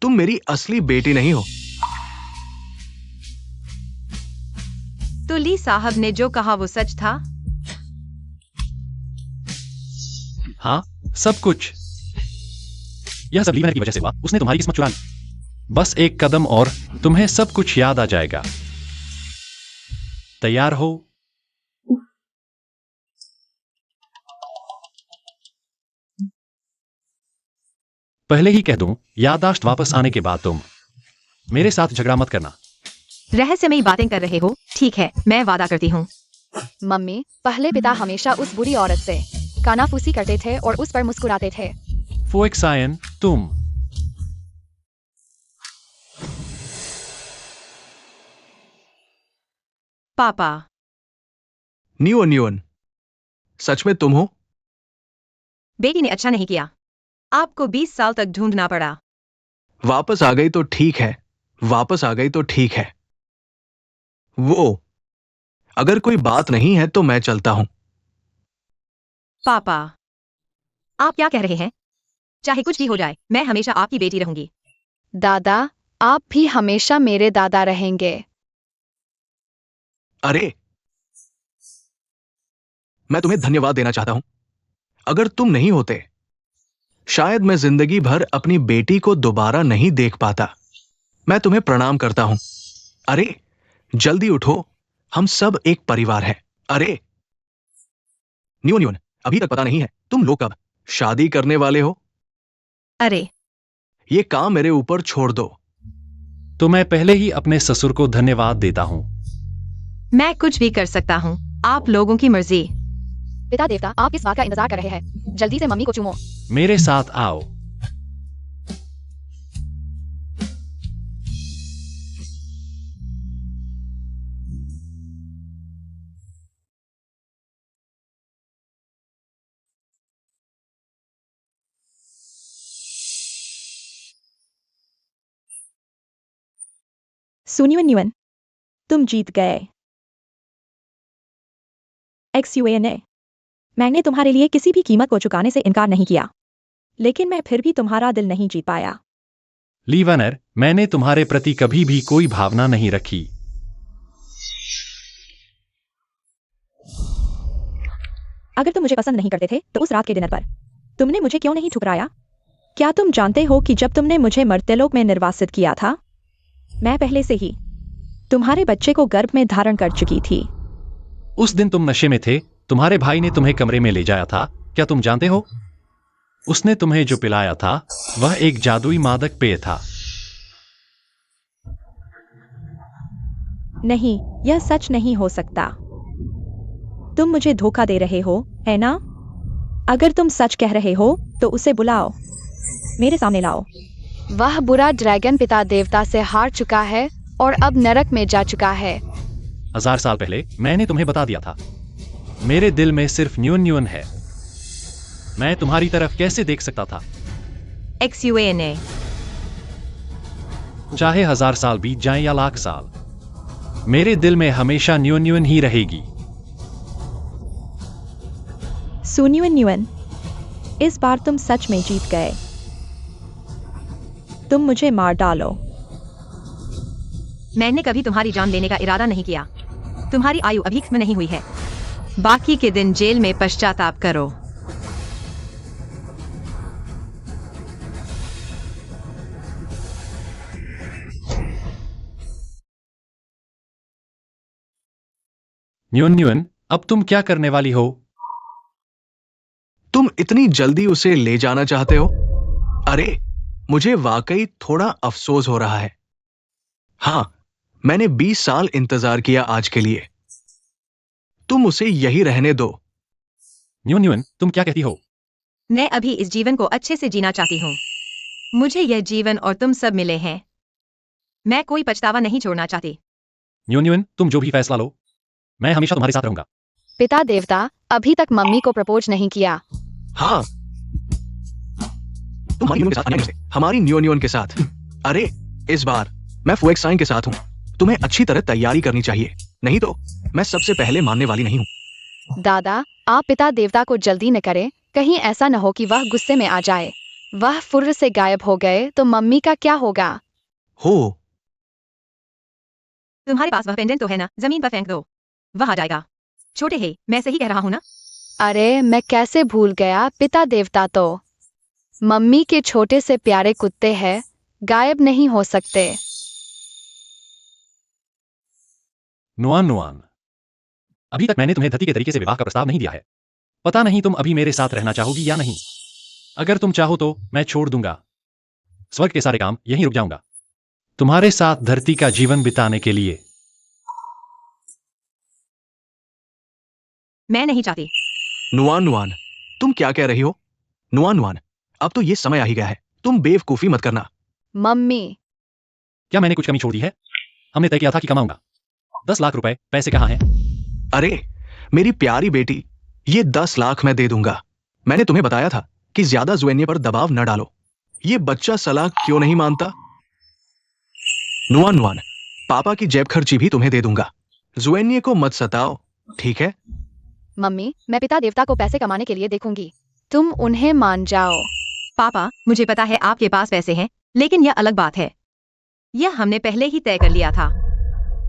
तुम मेरी असली बेटी नहीं हो। तो ली साहब ने जो कहा वो सच था? हाँ, सब कुछ। यह सब लीवर की वजह से हुआ, उसने तुम्हारी किस्मत चुरा ली। बस एक कदम और तुम्हें सब कुछ याद आ जाएगा। तैयार हो? पहले ही कह दूं, याददाश्त वापस आने के बाद तुम मेरे साथ झगड़ा मत करना। रहस्यमयी बातें कर रहे हो, ठीक है, मैं वादा करती हूँ। मम्मी पहले पिता हमेशा उस बुरी औरत से कानाफूसी करते थे और उस पर मुस्कुराते थे। फोएक्सायन, तुम पापा। न्यून, सच में तुम हो? बेटी ने अच्छा नहीं किया, आपको 20 साल तक ढूंढना पड़ा। वापस आ गई तो ठीक है, वापस आ गई तो ठीक है। वो अगर कोई बात नहीं है तो मैं चलता हूं। पापा, आप क्या कह रहे हैं? चाहे कुछ भी हो जाए, मैं हमेशा आपकी बेटी रहूंगी। दादा आप भी हमेशा मेरे दादा रहेंगे। अरे, मैं तुम्हें धन्यवाद देना चाहता हूं। अगर तुम नहीं होते, शायद मैं जिंदगी भर अपनी बेटी को दोबारा नहीं देख पाता। मैं तुम्हें प्रणाम करता हूं। अरे, जल्दी उठो, हम सब एक परिवार हैं। अरे न्यून, अभी तक पता नहीं है तुम लोग कब शादी करने वाले हो। अरे, ये काम मेरे ऊपर छोड़ दो। तो मैं पहले ही अपने ससुर को धन्यवाद देता हूं। मैं कुछ भी कर सकता हूँ, आप लोगों की मर्जी। पिता देवता आप किस बात का इंतजार कर रहे हैं? जल्दी से मम्मी को चूमो। मेरे साथ आओ। सुन्युन, तुम जीत गए। XUANA, मैंने तुम्हारे लिए किसी भी कीमत को चुकाने से इनकार नहीं किया, लेकिन मैं फिर भी तुम्हारा दिल नहीं जीत पाया। लीवनर, मैंने तुम्हारे प्रति कभी भी कोई भावना नहीं रखी। अगर तुम मुझे पसंद नहीं करते थे तो उस रात के डिनर पर तुमने मुझे क्यों नहीं ठुकराया? क्या तुम जानते हो कि जब तुमने मुझे मर्त्यलोक में निर्वासित किया था, मैं पहले से ही तुम्हारे बच्चे को गर्भ में धारण कर चुकी थी। उस दिन तुम नशे में थे, तुम्हारे भाई ने तुम्हें कमरे में ले जाया था, क्या तुम जानते हो? उसने तुम्हें जो पिलाया था वह एक जादुई मादक पेय था। नहीं, यह सच नहीं हो सकता। तुम मुझे धोखा दे रहे हो, है ना? अगर तुम सच कह रहे हो तो उसे बुलाओ, मेरे सामने लाओ। वह बुरा ड्रैगन पिता देवता से हार चुका है और अब नरक में जा चुका है। 1000 साल पहले मैंने तुम्हें बता दिया था, मेरे दिल में सिर्फ न्यून है। मैं तुम्हारी तरफ कैसे देख सकता था? XUANA, चाहे 1000 साल बीत जाएं या लाख साल, मेरे दिल में हमेशा न्यून ही रहेगी। सुन्युन, इस बार तुम सच में जीत गए। तुम मुझे मार डालो। मैंने कभी तुम्हारी जान लेने का इरादा नहीं किया। तुम्हारी आयु अभी खत्म नहीं हुई है। बाकी के दिन जेल में पश्चाताप करो। न्यून, अब तुम क्या करने वाली हो? तुम इतनी जल्दी उसे ले जाना चाहते हो? अरे, मुझे वाकई थोड़ा अफसोस हो रहा है। हाँ, मैंने 20 साल इंतजार किया आज के लिए। तुम उसे यही रहने दो। न्यून न्यून, तुम क्या कहती हो? मैं अभी इस जीवन को अच्छे से जीना चाहती हूँ। मुझे यह जीवन और तुम सब मिले हैं। मैं कोई पछतावा नहीं छोड़ना चाहती। न्यून न्यून, तुम जो भी फैसला लो, मैं हमेशा तुम्हारे साथ रहूंगा। पिता देवता अभी तक मम्मी को प्रपोज नहीं किया। हाँ, तुम्हारी न्यून के साथ अन्याय से, हमारी न्यून के साथ। अरे, इस बार मैं फुएक्साइन के साथ हूँ। तुम्हें अच्छी तरह तैयारी करनी चाहिए, नहीं तो मैं सबसे पहले मानने वाली नहीं हूँ। दादा, आप पिता देवता को जल्दी न करें, कहीं ऐसा न हो कि वह गुस्से में आ जाए। वह फुर्र से गायब हो गए तो मम्मी का क्या होगा? हो, तुम्हारे पास वह पेंडेंट तो है ना, जमीन पर फेंक दो, वह आ जाएगा। छोटे हे, मैं सही कह रहा हूँ ना? अरे, मैं कैसे भूल गया, पिता देवता तो मम्मी के छोटे से प्यारे कुत्ते हैं, गायब नहीं हो सकते। नुआन नुआन, अभी तक मैंने तुम्हें धरती के तरीके से विवाह का प्रस्ताव नहीं दिया है। पता नहीं तुम अभी मेरे साथ रहना चाहोगी या नहीं। अगर तुम चाहो तो मैं छोड़ दूंगा स्वर्ग के सारे काम, यहीं रुक जाऊंगा तुम्हारे साथ धरती का जीवन बिताने के लिए। मैं नहीं चाहती। नुआन, तुम क्या कह रही हो? नुआन, अब तो ये समय आ ही गया है। तुम बेवकूफी मत करना। मम्मी, क्या मैंने कुछ कमी छोड़ दी है? हमने तय किया था कि कमाऊंगा 10 लाख रुपए, पैसे कहाँ हैं? अरे, मेरी प्यारी बेटी, ये 10 लाख मैं दे दूंगा। मैंने तुम्हें बताया था कि ज्यादा जुएन्ये पर दबाव न डालो। ये बच्चा सलाह क्यों नहीं मानता? नुआन, पापा की जेब खर्ची भी तुम्हें दे दूंगा। जुएन्ये को मत सताओ, ठीक है? मम्मी, मैं पिता देवता को पैसे कमाने के लिए देखूंगी, तुम उन्हें मान जाओ। पापा, मुझे पता है आपके पास पैसे हैं, लेकिन यह अलग बात है। यह हमने पहले ही तय कर लिया था।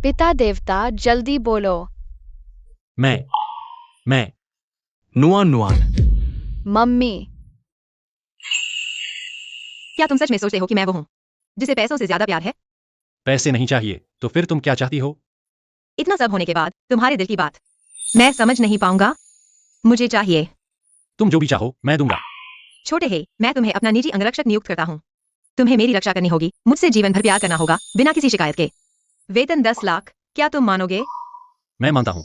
पिता देवता, जल्दी बोलो। मैं नुआन, मम्मी, क्या तुम सच में सोचते हो कि मैं वो हूँ जिसे पैसों से ज्यादा प्यार है? पैसे नहीं चाहिए तो फिर तुम क्या चाहती हो? इतना सब होने के बाद तुम्हारे दिल की बात मैं समझ नहीं पाऊंगा। मुझे चाहिए। तुम जो भी चाहो मैं दूंगा। छोटे हे, मैं तुम्हें अपना निजी अंगरक्षक नियुक्त करता हूँ। तुम्हें मेरी रक्षा करनी होगी, मुझसे जीवन भर प्यार करना होगा, बिना किसी शिकायत के। वेतन 10 लाख, क्या तुम मानोगे? मैं मानता हूं।